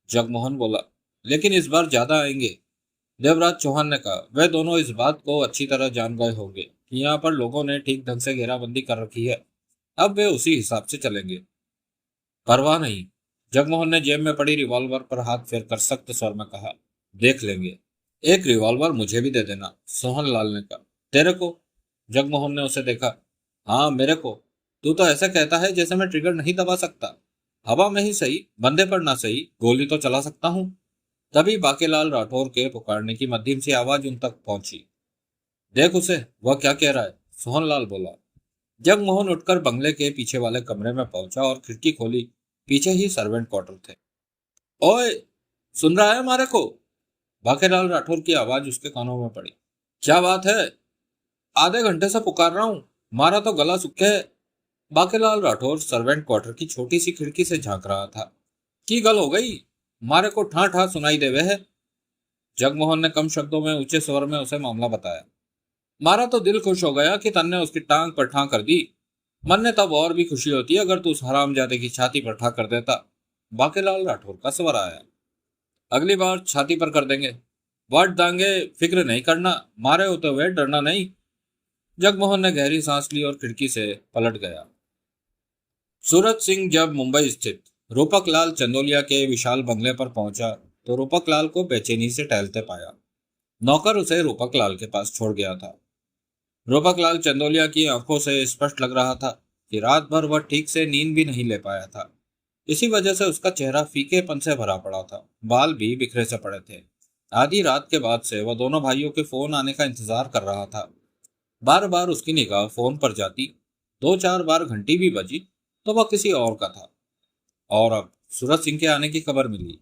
जगमोहन बोला। लेकिन इस बार ज्यादा आएंगे। देवराज चौहान ने कहा। वे दोनों इस बात को अच्छी तरह जान गए होंगे कि यहाँ पर लोगों ने ठीक ढंग से घेराबंदी कर रखी है, अब वे उसी हिसाब से चलेंगे। परवाह नहीं। जगमोहन ने जेब में पड़ी रिवॉल्वर पर हाथ फेरकर सख्त स्वर में कहा, देख लेंगे। एक रिवॉल्वर मुझे भी दे देना, सोहनलाल ने कहा। तेरे को? जगमोहन ने उसे देखा। हाँ, मेरे को। तू तो ऐसा कहता है जैसे मैं ट्रिगर नहीं दबा सकता। हवा में ही सही, बंदे पर ना सही, गोली तो चला सकता हूँ। तभी बाकेलाल राठौर के पुकारने की मध्यम सी आवाज उन तक पहुंची। देख उसे, वह क्या कह रहा है, सोहनलाल बोला। जगमोहन उठकर बंगले के पीछे वाले कमरे में पहुंचा और खिड़की खोली। पीछे ही सर्वेंट क्वार्टर थे। ओए, सुन रहा है हमारे को? बाकेलाल राठौर की आवाज उसके कानों में पड़ी। क्या बात है? आधे घंटे से पुकार रहा हूं, मारा तो गला सूखे है। बाकेलाल राठौर सर्वेंट क्वार्टर की छोटी सी खिड़की से झांक रहा था। की गल हो गई, मारे को ठा ठा सुनाई देवे है। जगमोहन ने कम शब्दों में ऊंचे स्वर में उसे मामला बताया। मारा तो दिल खुश हो गया कि तन्ने उसकी टांग पर ठा कर दी। मन ने तब और भी खुशी होती अगर तू उस हरामजादे की छाती पर ठा कर देता। बाकेलाल राठौर का स्वर आया। अगली बार छाती पर कर देंगे, वाट दांगे, फिक्र नहीं करना, मारे होते हुए डरना नहीं। जगमोहन ने गहरी सांस ली और खिड़की से पलट गया। सूरज सिंह जब मुंबई स्थित रूपक लाल चंदोलिया के विशाल बंगले पर पहुंचा तो रूपक लाल को बेचैनी से टहलते पाया। नौकर उसे रूपक लाल के पास छोड़ गया था। रूपक लाल चंदोलिया की आंखों से स्पष्ट लग रहा था कि रात भर वह ठीक से नींद भी नहीं ले पाया था। इसी वजह से उसका चेहरा फीकेपन से भरा पड़ा था, बाल भी बिखरे से पड़े थे। आधी रात के बाद से वह दोनों भाइयों के फोन आने का इंतजार कर रहा था। बार बार उसकी निगाह फोन पर जाती, दो चार बार घंटी भी बजी तो वह किसी और का था। और अब सूरज सिंह के आने की खबर मिली।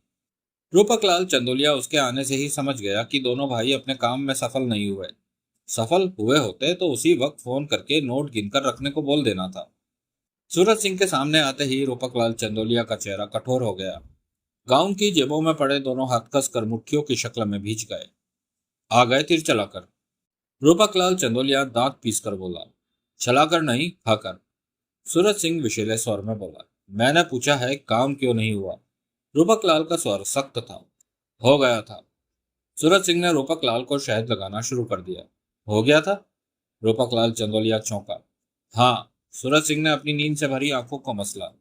रूपक लाल चंदोलिया उसके आने से ही समझ गया कि दोनों भाई अपने काम में सफल नहीं हुए। सफल हुए होते तो उसी वक्त फोन करके नोट गिनकर रखने को बोल देना था। सूरज सिंह के सामने आते ही रूपक लाल चंदोलिया का चेहरा कठोर हो गया। गाउन की जेबों में पड़े दोनों हाथ कसकर मुट्ठियों की शक्ल में भीज गए। आ गए तीर चलाकर? रूपक लाल चंदोलिया दांत पीस कर बोला। चलाकर नहीं, खाकर। सूरज सिंह विशेले स्वर में बोला। मैंने पूछा है काम क्यों नहीं हुआ? रूपक लाल का स्वर सख्त था। हो गया था। सूरज सिंह ने रूपक लाल को शहद लगाना शुरू कर दिया। हो गया था? रूपक लाल चंदोलिया चौंका। हाँ। सूरज सिंह ने अपनी नींद से भरी आंखों को मसला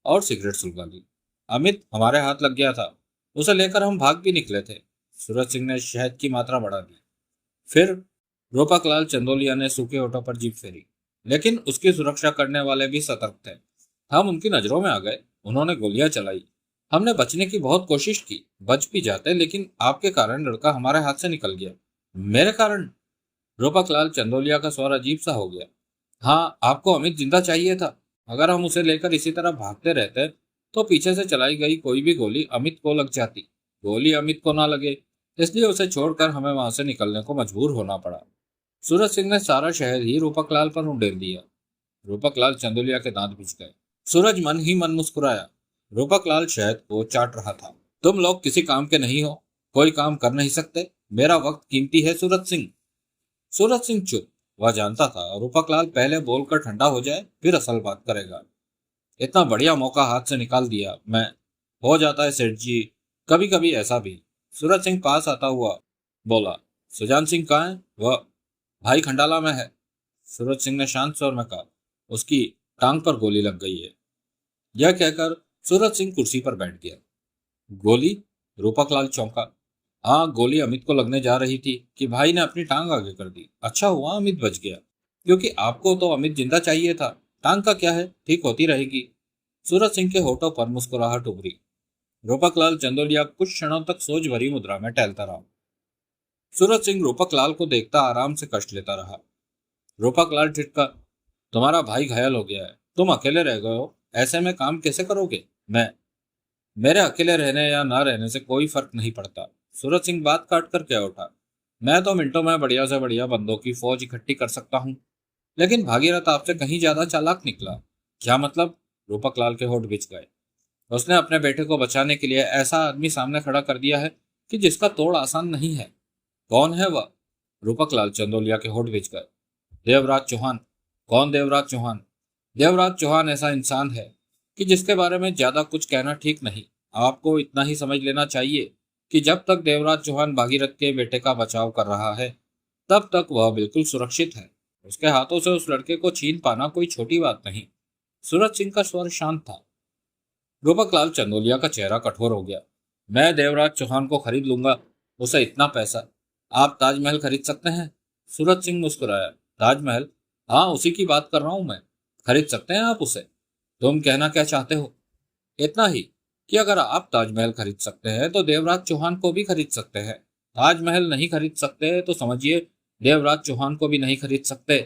और सिगरेट सुलगा ली। अमित हमारे हाथ लग गया था, उसे लेकर हम भाग भी निकले थे। सूरज सिंह ने शहद की मात्रा बढ़ा दी। फिर? रूपक लाल चंदोलिया ने सूखे होठों पर जीभ फेरी। लेकिन उसकी सुरक्षा करने वाले भी सतर्क थे। हम उनकी नजरों में आ गए। उन्होंने गोलियां चलाई। हमने बचने की बहुत कोशिश की, बच भी जाते, लेकिन आपके कारण लड़का हमारे हाथ से निकल गया। मेरे कारण? रूपक लाल चंदोलिया का स्वर अजीब सा हो गया। हाँ, आपको अमित जिंदा चाहिए था। अगर हम उसे लेकर इसी तरह भागते रहते तो पीछे से चलाई गई कोई भी गोली अमित को लग जाती। गोली अमित को ना लगे, इसलिए उसे छोड़कर हमें वहां से निकलने को मजबूर होना पड़ा। सूरज सिंह ने सारा शहर ही रूपक लाल पर उंडेल दिया। रूपक लाल चंदोलिया के दांत भिज गए। सूरज मन ही मन मुस्कुराया। रूपक लाल शहद को चाट रहा था। तुम लोग किसी काम के नहीं हो, कोई काम कर नहीं सकते। मेरा वक्त कीमती है सूरज सिंह। सूरज सिंह चुप। वह जानता था रूपक लाल पहले बोलकर ठंडा हो जाए फिर असल बात करेगा। इतना बढ़िया मौका हाथ से निकाल दिया मैं। हो जाता है सेठ जी, कभी कभी ऐसा भी। सूरज सिंह पास आता हुआ बोला। सुजान सिंह कहाँ है? वह भाई खंडाला में है। सूरज सिंह ने शांत स्वर में कहा। उसकी टांग पर गोली लग गई है। यह कहकर सूरज सिंह कुर्सी पर बैठ गया। गोली? रूपक लाल चौंका। हाँ, गोली अमित को लगने जा रही थी कि भाई ने अपनी टांग आगे कर दी। अच्छा हुआ अमित बच गया, क्योंकि आपको तो अमित जिंदा चाहिए था। टांग का क्या है, ठीक होती रहेगी। सूरज सिंह के होठों पर मुस्कुराहट उभरी। रूपक लाल चंदोलिया कुछ क्षणों तक सोच भरी मुद्रा में टहलता रहा। सूरज सिंह रूपक लाल को देखता आराम से कष्ट लेता रहा। रूपक लाल ठिठका। तुम्हारा भाई घायल हो गया है, तुम अकेले रह गए हो, ऐसे में काम कैसे करोगे? मेरे अकेले रहने या ना रहने से कोई फर्क नहीं पड़ता। सूरज सिंह बात काट कर क्या उठा। मैं तो मिनटों में बढ़िया से बढ़िया बंदों की फौज इकट्ठी कर सकता हूँ, लेकिन भागीरथ आपसे कहीं ज्यादा चालाक निकला। क्या मतलब? रूपक लाल के होठ बिछ गए। उसने अपने बेटे को बचाने के लिए ऐसा आदमी सामने खड़ा कर दिया है कि जिसका तोड़ आसान नहीं है। कौन है वह? रूपक लाल चंदोलिया के होठ बिछ गए। देवराज चौहान। कौन देवराज चौहान? देवराज चौहान ऐसा इंसान है कि जिसके बारे में ज्यादा कुछ कहना ठीक नहीं। आपको इतना ही समझ लेना चाहिए कि जब तक देवराज चौहान भागीरथ के बेटे का बचाव कर रहा है तब तक वह बिल्कुल सुरक्षित है। उसके हाथों से उस लड़के को छीन पाना कोई छोटी बात नहीं। सूरज सिंह का स्वर शांत था। रूपक लाल चंदोलिया का चेहरा कठोर हो गया। मैं देवराज चौहान को खरीद लूंगा, उसे इतना पैसा। आप ताजमहल खरीद सकते हैं? सूरज सिंह मुस्कुराया। ताजमहल? हाँ, उसी की बात कर रहा हूं मैं। खरीद सकते हैं आप उसे? तुम कहना क्या चाहते हो? इतना ही कि अगर आप ताजमहल खरीद सकते हैं तो देवराज चौहान को भी खरीद सकते हैं। ताजमहल नहीं खरीद सकते तो समझिए देवराज चौहान को भी नहीं खरीद सकते।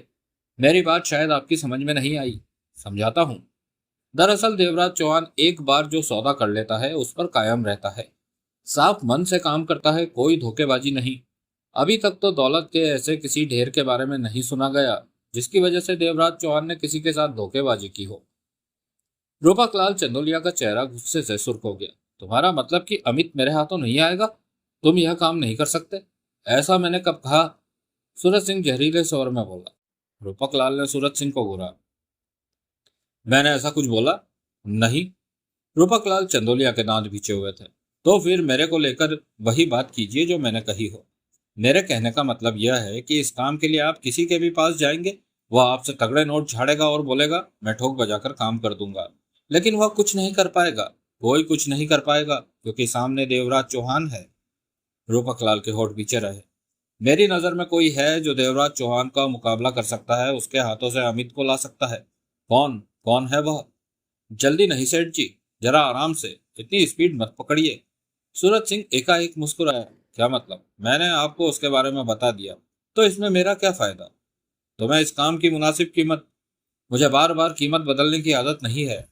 मेरी बात शायद आपकी समझ में नहीं आई। समझाता हूँ। दरअसल देवराज चौहान एक बार जो सौदा कर लेता है उस पर कायम रहता है। साफ मन से काम करता है, कोई धोखेबाजी नहीं। अभी तक तो दौलत के ऐसे किसी ढेर के बारे में नहीं सुना गया जिसकी वजह से देवराज चौहान ने किसी के साथ धोखेबाजी की हो। रूपक लाल चंदोलिया का चेहरा गुस्से से सुर्ख हो गया। तुम्हारा मतलब कि अमित मेरे हाथों नहीं आएगा? तुम यह काम नहीं कर सकते? ऐसा मैंने कब कहा? सूरज सिंह जहरीले स्वर में बोला। रूपक लाल ने सूरज सिंह को घूरा। मैंने ऐसा कुछ बोला नहीं। रूपक लाल चंदोलिया के दांत भींचे हुए थे। तो फिर मेरे को लेकर वही बात कीजिए जो मैंने कही हो। मेरे कहने का मतलब यह है कि इस काम के लिए आप किसी के भी पास जाएंगे, वह आपसे तगड़े नोट झाड़ेगा और बोलेगा मैं ठोक बजाकर काम कर दूंगा, लेकिन वह कुछ नहीं कर पाएगा। कोई कुछ नहीं कर पाएगा क्योंकि सामने देवराज चौहान है। रूपक लाल के होठ पीछे रहे। मेरी नजर में कोई है जो देवराज चौहान का मुकाबला कर सकता है, उसके हाथों से अमित को ला सकता है। कौन? कौन है वह? जल्दी नहीं सेठ जी, जरा आराम से, इतनी स्पीड मत पकड़िए। सूरज सिंह एकाएक मुस्कुराया। क्या मतलब? मैंने आपको उसके बारे में बता दिया, तो इसमें मेरा क्या फायदा? तुम्हें इस काम की मुनासिब कीमत? मुझे बार बार कीमत बदलने की आदत नहीं है।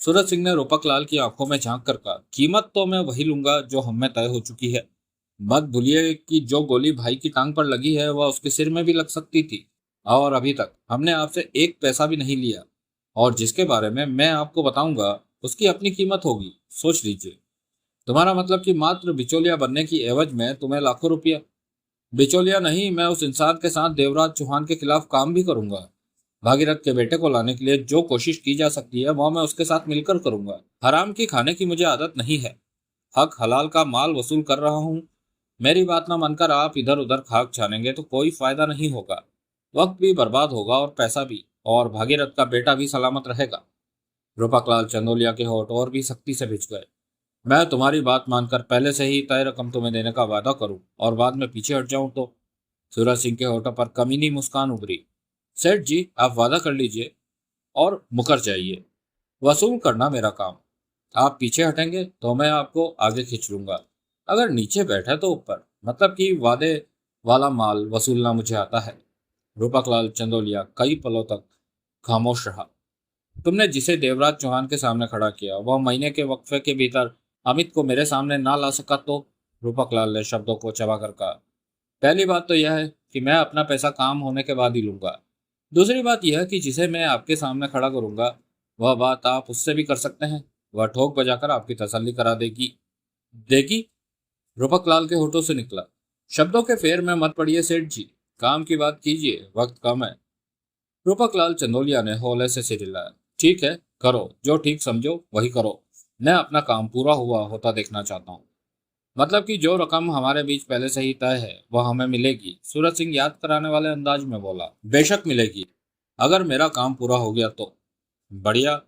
सूरज सिंह ने रूपक लाल की आंखों में झांक कर कहा, कीमत तो मैं वही लूंगा जो हम में तय हो चुकी है। मत भूलिए कि जो गोली भाई की टांग पर लगी है वह उसके सिर में भी लग सकती थी, और अभी तक हमने आपसे एक पैसा भी नहीं लिया, और जिसके बारे में मैं आपको बताऊंगा उसकी अपनी कीमत होगी, सोच लीजिए। तुम्हारा मतलब कि मात्र बिचौलिया बनने की एवज में तुम्हें लाखों रुपया? बिचौलिया नहीं, मैं उस इंसान के साथ देवराज चौहान के खिलाफ काम भी करूंगा। भागीरथ के बेटे को लाने के लिए जो कोशिश की जा सकती है वह मैं उसके साथ मिलकर करूंगा। हराम की खाने की मुझे आदत नहीं है। हक हलाल का माल वसूल कर रहा हूँ। मेरी बात ना मानकर आप इधर उधर खाक छानेंगे तो कोई फायदा नहीं होगा। वक्त भी बर्बाद होगा और पैसा भी, और भागीरथ का बेटा भी सलामत रहेगा। रूपकलाल चंदोलिया के होठ और भी सख्ती से भिज गए। मैं तुम्हारी बात मानकर पहले से ही तय रकम तुम्हें देने का वादा करूं और बाद में पीछे हट जाऊं तो? सूरज सिंह के होठों पर कमीनी मुस्कान उभरी। सेठ जी, आप वादा कर लीजिए और मुकर जाइए। वसूल करना मेरा काम। आप पीछे हटेंगे तो मैं आपको आगे खींच लूंगा। अगर नीचे बैठे तो ऊपर, मतलब कि वादे वाला माल वसूलना मुझे आता है। रूपकलाल चंदोलिया कई पलों तक खामोश रहा। तुमने जिसे देवराज चौहान के सामने खड़ा किया वह महीने के वक्फे के भीतर अमित को मेरे सामने ना ला सका तो? रूपकलाल ने शब्दों को चबाकर कहा। पहली बात तो यह है कि मैं अपना पैसा काम होने के बाद ही लूंगा। दूसरी बात यह कि जिसे मैं आपके सामने खड़ा करूंगा वह बात आप उससे भी कर सकते हैं। वह ठोक बजाकर आपकी तसल्ली करा देगी। देगी? रूपकलाल के होठों से निकला। शब्दों के फेर में मत पड़िए सेठ जी, काम की बात कीजिए, वक्त कम है। रूपकलाल चंदोलिया ने हौले से सिर हिलाया। ठीक है, करो जो ठीक समझो वही करो। मैं अपना काम पूरा हुआ होता देखना चाहता हूँ। मतलब कि जो रकम हमारे बीच पहले से ही तय है वह हमें मिलेगी? सूरज सिंह याद कराने वाले अंदाज में बोला। बेशक मिलेगी, अगर मेरा काम पूरा हो गया तो। बढ़िया।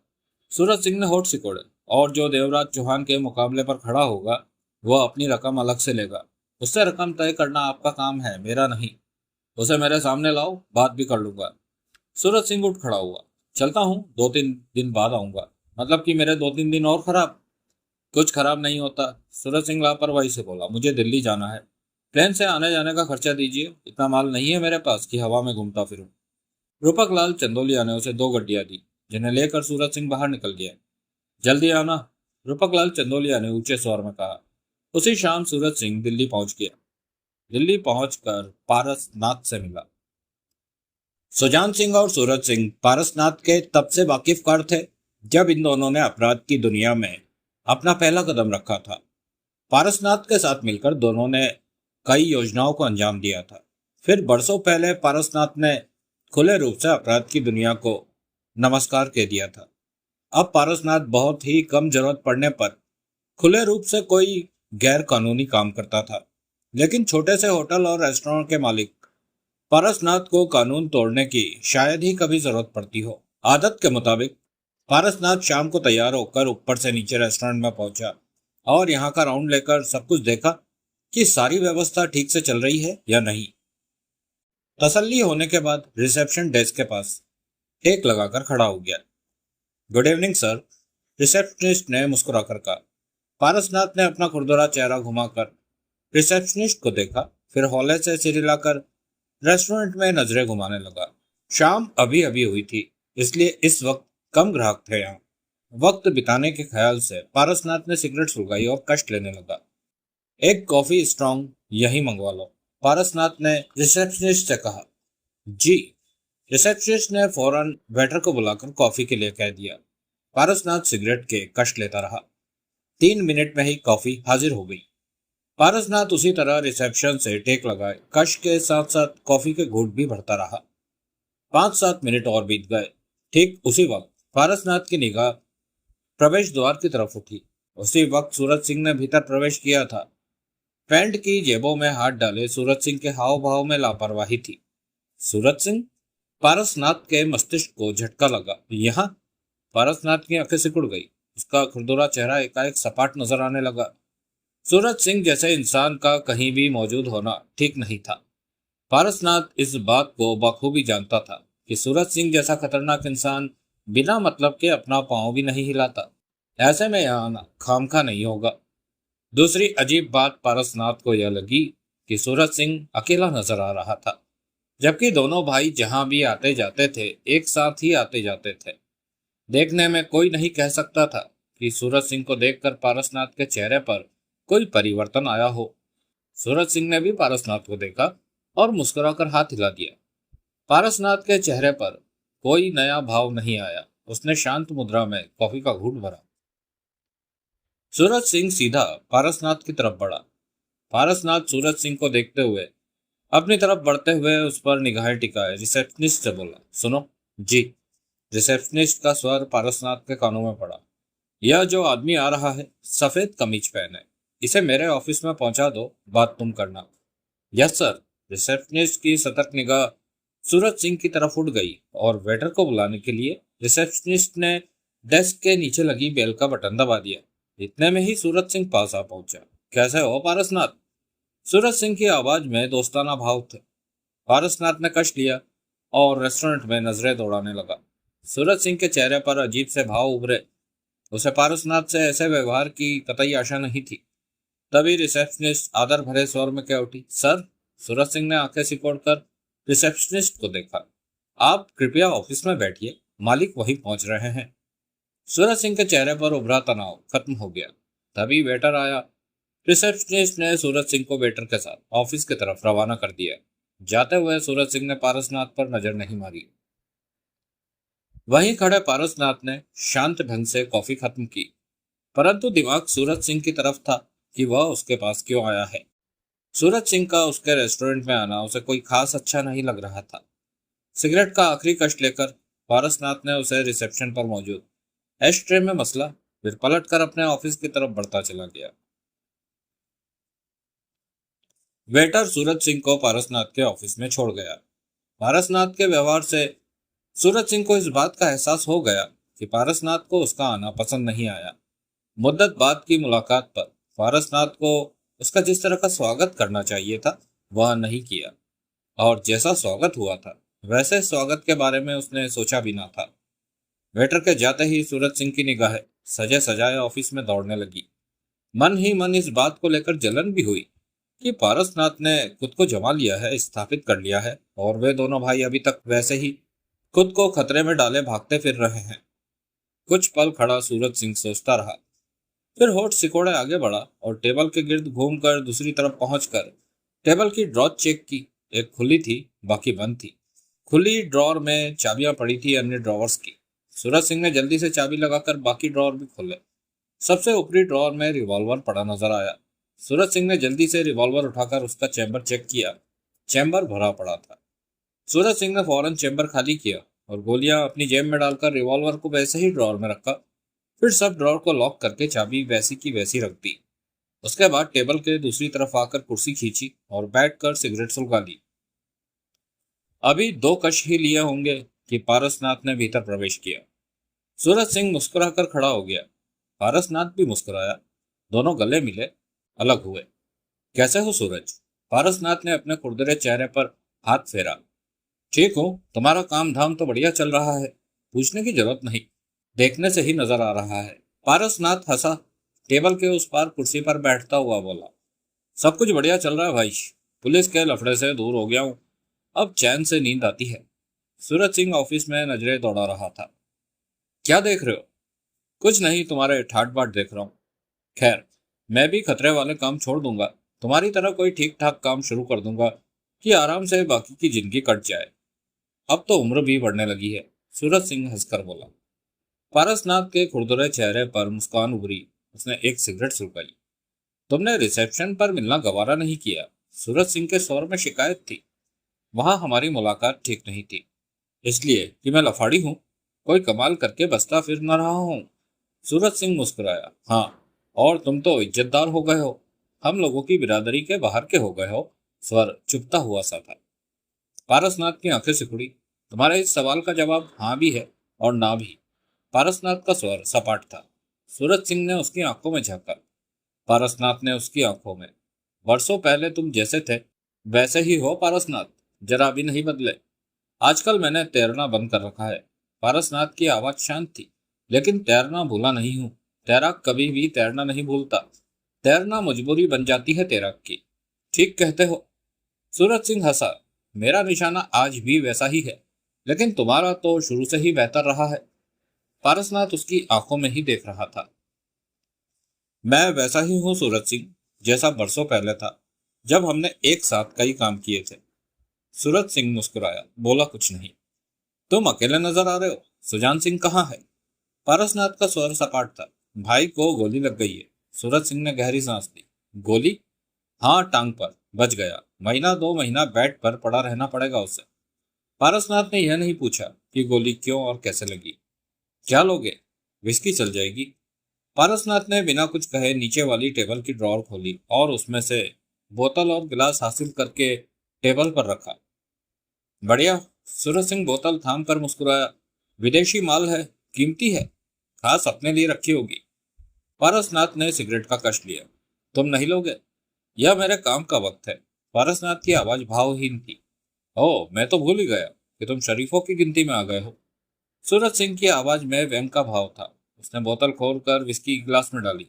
सूरज सिंह ने होठ सिकोड़े। और जो देवराज चौहान के मुकाबले पर खड़ा होगा वह अपनी रकम अलग से लेगा। उससे रकम तय करना आपका काम है, मेरा नहीं। उसे मेरे सामने लाओ, बात भी कर लूंगा। सूरज सिंह उठ खड़ा हुआ। चलता हूँ, 2-3 दिन बाद आऊंगा। मतलब कि मेरे 2-3 दिन और खराब? कुछ खराब नहीं होता। सूरज सिंह लापरवाही से बोला। मुझे दिल्ली जाना है। प्लेन से आने जाने का खर्चा दीजिए, इतना माल नहीं है मेरे पास कि हवा में घूमता फिरूं। रूपक लाल चंदोलिया ने उसे 2 गड्डियां दी जिन्हें लेकर सूरज सिंह बाहर निकल गया। जल्दी आना, रूपक लाल चंदोलिया ने ऊंचे स्वर में कहा। उसी शाम सूरज सिंह दिल्ली पहुंच गया। दिल्ली पहुंचकर पारसनाथ से मिला। सुजान सिंह और सूरज सिंह पारसनाथ के तब से वाकिफकार थे जब इन दोनों ने अपराध की दुनिया में अपना पहला कदम रखा था। पारसनाथ के साथ मिलकर दोनों ने कई योजनाओं को अंजाम दिया था। फिर बरसों पहले पारसनाथ ने खुले रूप से अपराध की दुनिया को नमस्कार कह दिया था। अब पारसनाथ बहुत ही कम जरूरत पड़ने पर खुले रूप से कोई गैर कानूनी काम करता था। लेकिन छोटे से होटल और रेस्टोरेंट के मालिक पारसनाथ को कानून तोड़ने की शायद ही कभी जरूरत पड़ती हो। आदत के मुताबिक पारसनाथ शाम को तैयार होकर ऊपर से नीचे रेस्टोरेंट में पहुंचा और यहाँ का राउंड लेकर सब कुछ देखा कि सारी व्यवस्था ठीक से चल रही है या नहीं। तसल्ली होने के बाद रिसेप्शन डेस्क के पास टेक लगाकर खड़ा हो गया। गुड इवनिंग सर, रिसेप्शनिस्ट ने मुस्कुराकर कहा। पारसनाथ ने अपना खुरदुरा चेहरा घुमाकर रिसेप्शनिस्ट को देखा, फिर हौले से सिर हिलाकर रेस्टोरेंट में नजरें घुमाने लगा। शाम अभी अभी हुई थी, इसलिए इस वक्त कम ग्राहक थे यहाँ। वक्त बिताने के ख्याल से पारसनाथ ने सिगरेट सुलगाई और कष्ट लेने लगा। एक कॉफी स्ट्रॉन्ग यही मंगवा लो, पारसनाथ ने रिसेप्शनिस्ट से कहा। जी, रिसेप्शनिस्ट ने फौरन वेटर को बुलाकर कॉफी के लिए कह दिया। पारसनाथ सिगरेट के कष्ट लेता रहा। 3 मिनट में ही कॉफी हाजिर हो गई। पारसनाथ उसी तरह रिसेप्शन से टेक लगाए कष्ट के साथ साथ कॉफी के घूंट भी भरता रहा। 5-7 मिनट और बीत गए। ठीक उसी वक्त पारसनाथ की निगाह प्रवेश द्वार की तरफ उठी। उसी वक्त सूरज सिंह ने भीतर प्रवेश किया था। पैंट की जेबों में हाथ डाले सूरज सिंह के हाव भाव में लापरवाही थी। सूरज सिंह? पारसनाथ के मस्तिष्क को झटका लगा। यहाँ? पारसनाथ की आंखें सिकुड़ गई। उसका खुरदुरा चेहरा एकाएक सपाट नजर आने लगा। सूरज सिंह जैसे इंसान का कहीं भी मौजूद होना ठीक नहीं था। पारसनाथ इस बात को बखूबी जानता था कि सूरज सिंह जैसा खतरनाक इंसान बिना मतलब के अपना पांव भी नहीं हिलाता। ऐसे में यहाँ आना खामखा नहीं होगा। दूसरी अजीब बात पारसनाथ को यह लगी कि सूरज सिंह अकेला नजर आ रहा था, जबकि दोनों भाई जहां भी आते जाते थे एक साथ ही आते जाते थे। देखने में कोई नहीं कह सकता था कि सूरज सिंह को देखकर पारसनाथ के चेहरे पर कोई परिवर्तन आया हो। सूरज सिंह ने भी पारसनाथ को देखा और मुस्कुराकर हाथ हिला दिया। पारसनाथ के चेहरे पर कोई नया भाव नहीं आया। उसने शांत मुद्रा में कॉफी का घूंट भरा। सूरज सिंह सीधा पारसनाथ की तरफ बढ़ा। पारसनाथ सूरज सिंह को देखते हुए अपनी तरफ बढ़ते हुए उस पर निगाहें टिकाए रिसेप्शनिस्ट से बोला, सुनो। जी। रिसेप्शनिस्ट का स्वर पारसनाथ के कानों में पड़ा। यह जो आदमी आ रहा है सफेद कमीज पहने, इसे मेरे ऑफिस में पहुंचा दो, बात तुम करना। Yes sir. रिसेप्शनिस्ट की सतर्क निगाह सूरज सिंह की तरफ उठ गई और वेटर को बुलाने के लिए रिसेप्शनिस्ट ने डेस्क के नीचे लगी बेल का बटन दबा दिया। इतने में ही सूरज सिंह पास आ पहुंचा। कैसे हो पारसनाथ? सूरज सिंह की आवाज में दोस्ताना भाव थे। पारसनाथ ने कष्ट लिया और रेस्टोरेंट में नजरें दौड़ाने लगा। सूरज सिंह के चेहरे पर अजीब से भाव उभरे। उसे पारसनाथ से ऐसे व्यवहार की कतई आशा नहीं थी। तभी रिसेप्शनिस्ट आदर भरे स्वर में कह उठी, सर। सूरज सिंह ने आंखें सिकोड़कर रिसेप्शनिस्ट को देखा। आप कृपया ऑफिस में बैठिए, मालिक वहीं पहुंच रहे हैं। सूरज सिंह के चेहरे पर उभरा तनाव खत्म हो गया। तभी वेटर आया। रिसेप्शनिस्ट ने सूरज सिंह को वेटर के साथ ऑफिस की तरफ रवाना कर दिया। जाते हुए सूरज सिंह ने पारसनाथ पर नजर नहीं मारी। वहीं खड़े पारसनाथ ने शांत ढंग से कॉफी खत्म की, परंतु दिमाग सूरज सिंह की तरफ था कि वह उसके पास क्यों आया है। सूरज सिंह का उसके रेस्टोरेंट में आना उसे कोई खास अच्छा नहीं लग रहा था। सिगरेट का आखिरी कष्ट लेकर पारसनाथ ने उसे रिसेप्शन पर मौजूद एशट्रे में मसला, फिर पलटकर अपने ऑफिस की तरफ बढ़ता चला गया। वेटर सूरज सिंह को पारसनाथ के ऑफिस में छोड़ गया। पारसनाथ के व्यवहार से सूरज सिंह को इस बात का एहसास हो गया कि पारसनाथ को उसका आना पसंद नहीं आया। मुद्दत बाद की मुलाकात पर पारसनाथ को उसका जिस तरह का स्वागत करना चाहिए था वह नहीं किया, और जैसा स्वागत हुआ था वैसे स्वागत के बारे में उसने सोचा भी ना था। वेटर के जाते ही सूरज सिंह की निगाहें सजे सजाए ऑफिस में दौड़ने लगी। मन ही मन इस बात को लेकर जलन भी हुई कि पारसनाथ ने खुद को जमा लिया है, स्थापित कर लिया है, और वे दोनों भाई अभी तक वैसे ही खुद को खतरे में डाले भागते फिर रहे हैं। कुछ पल खड़ा सूरज सिंह सोचता रहा, फिर होठ सिकोड़े आगे बढ़ा और टेबल के गिर्द घूमकर दूसरी तरफ पहुंचकर टेबल की ड्रॉर चेक की। एक खुली थी, बाकी बंद थी। खुली ड्रॉर में चाबियां पड़ी थी अन्य ड्रॉवर्स की। सूरज सिंह ने जल्दी से चाबी लगाकर बाकी ड्रॉर भी खोले। सबसे ऊपरी ड्रॉर में रिवॉल्वर पड़ा नजर आया। सूरज सिंह ने जल्दी से रिवॉल्वर उठाकर उसका चैम्बर चेक किया। चैम्बर भरा पड़ा था। सूरज सिंह ने फौरन चैम्बर खाली किया और गोलियां अपनी जेब में डालकर रिवॉल्वर को वैसे ही ड्रॉर में रखा। फिर सब ड्रॉर को लॉक करके चाबी वैसी की वैसी रख दी। उसके बाद टेबल के दूसरी तरफ आकर कुर्सी खींची और बैठकर सिगरेट सुलगा ली। अभी 2 कश ही लिए होंगे कि पारसनाथ ने भीतर प्रवेश किया। सूरज सिंह मुस्कुराकर खड़ा हो गया। पारसनाथ भी मुस्कुराया। दोनों गले मिले, अलग हुए। कैसे हो सूरज? पारसनाथ ने अपने खुरदरे चेहरे पर हाथ फेरा। ठीक हूँ, तुम्हारा काम धाम तो बढ़िया चल रहा है, पूछने की जरूरत नहीं, देखने से ही नजर आ रहा है। पारसनाथ हंसा। टेबल के उस पार कुर्सी पर बैठता हुआ बोला, सब कुछ बढ़िया चल रहा है भाई। पुलिस के लफड़े से दूर हो गया हूँ, अब चैन से नींद आती है। सूरज सिंह ऑफिस में नजरें दौड़ा रहा था। क्या देख रहे हो? कुछ नहीं, तुम्हारे ठाट बाट देख रहा हूँ। खैर, मैं भी खतरे वाले काम छोड़ दूंगा, तुम्हारी तरह कोई ठीक ठाक काम शुरू कर दूंगा कि आराम से बाकी की जिंदगी कट जाए। अब तो उम्र भी बढ़ने लगी है। सूरज सिंह हंसकर बोला। पारसनाथ के खुरदुरे चेहरे पर मुस्कान उभरी। उसने एक सिगरेट सुलगाई। तुमने रिसेप्शन पर मिलना गवारा नहीं किया। सूरज सिंह के स्वर में शिकायत थी। वहां हमारी मुलाकात ठीक नहीं थी, इसलिए कि मैं लफाड़ी हूँ, कोई कमाल करके बसता फिर न रहा हूँ। सूरज सिंह मुस्कुराया। हाँ, और तुम तो इज्जतदार हो गए हो, हम लोगों की बिरादरी के बाहर के हो गए हो। स्वर चुपता हुआ सा था। पारसनाथ की आंखें सिकुड़ी। तुम्हारे इस सवाल का जवाब हाँ भी है और ना भी। पारसनाथ का स्वर सपाट था। सूरज सिंह ने उसकी आंखों में झांका। पारसनाथ ने उसकी आंखों में। वर्षों पहले तुम जैसे थे वैसे ही हो पारसनाथ, जरा भी नहीं बदले। आजकल मैंने तैरना बंद कर रखा है। पारसनाथ की आवाज शांत थी। लेकिन तैरना भूला नहीं हूं। तैराक कभी भी तैरना नहीं भूलता। तैरना मजबूरी बन जाती है तैराक की। ठीक कहते हो। सूरज सिंह हंसा। मेरा निशाना आज भी वैसा ही है, लेकिन तुम्हारा तो शुरू से ही बेहतर रहा है। पारसनाथ उसकी आंखों में ही देख रहा था। मैं वैसा ही हूँ सूरज सिंह, जैसा बरसों पहले था, जब हमने एक साथ कई काम किए थे। सूरज सिंह मुस्कुराया, बोला कुछ नहीं। तुम अकेले नजर आ रहे हो। सुजान सिंह कहाँ है? पारसनाथ का स्वर सपाट था। भाई को गोली लग गई है। सूरज सिंह ने गहरी सांस ली। गोली? हाँ, टांग पर, बच गया। महीना 2 महीना बेड पर पड़ा रहना पड़ेगा उसे। पारसनाथ ने यह नहीं पूछा कि गोली क्यों और कैसे लगी। क्या लोगे? विस्की चल जाएगी। पारसनाथ ने बिना कुछ कहे नीचे वाली टेबल की ड्रॉर खोली और उसमें से बोतल और गिलास हासिल करके टेबल पर रखा। बढ़िया। सूरज सिंह बोतल थाम कर मुस्कुराया। विदेशी माल है, कीमती है, खास अपने लिए रखी होगी। पारसनाथ ने सिगरेट का कश लिया। तुम नहीं लोगे? यह मेरे काम का वक्त है। पारसनाथ की आवाज भावहीन थी। ओह, मैं तो भूल ही गया कि तुम शरीफों की गिनती में आ गए हो। सूरज सिंह की आवाज में व्यंग का भाव था। उसने बोतल खोलकर विस्की गिलास में डाली।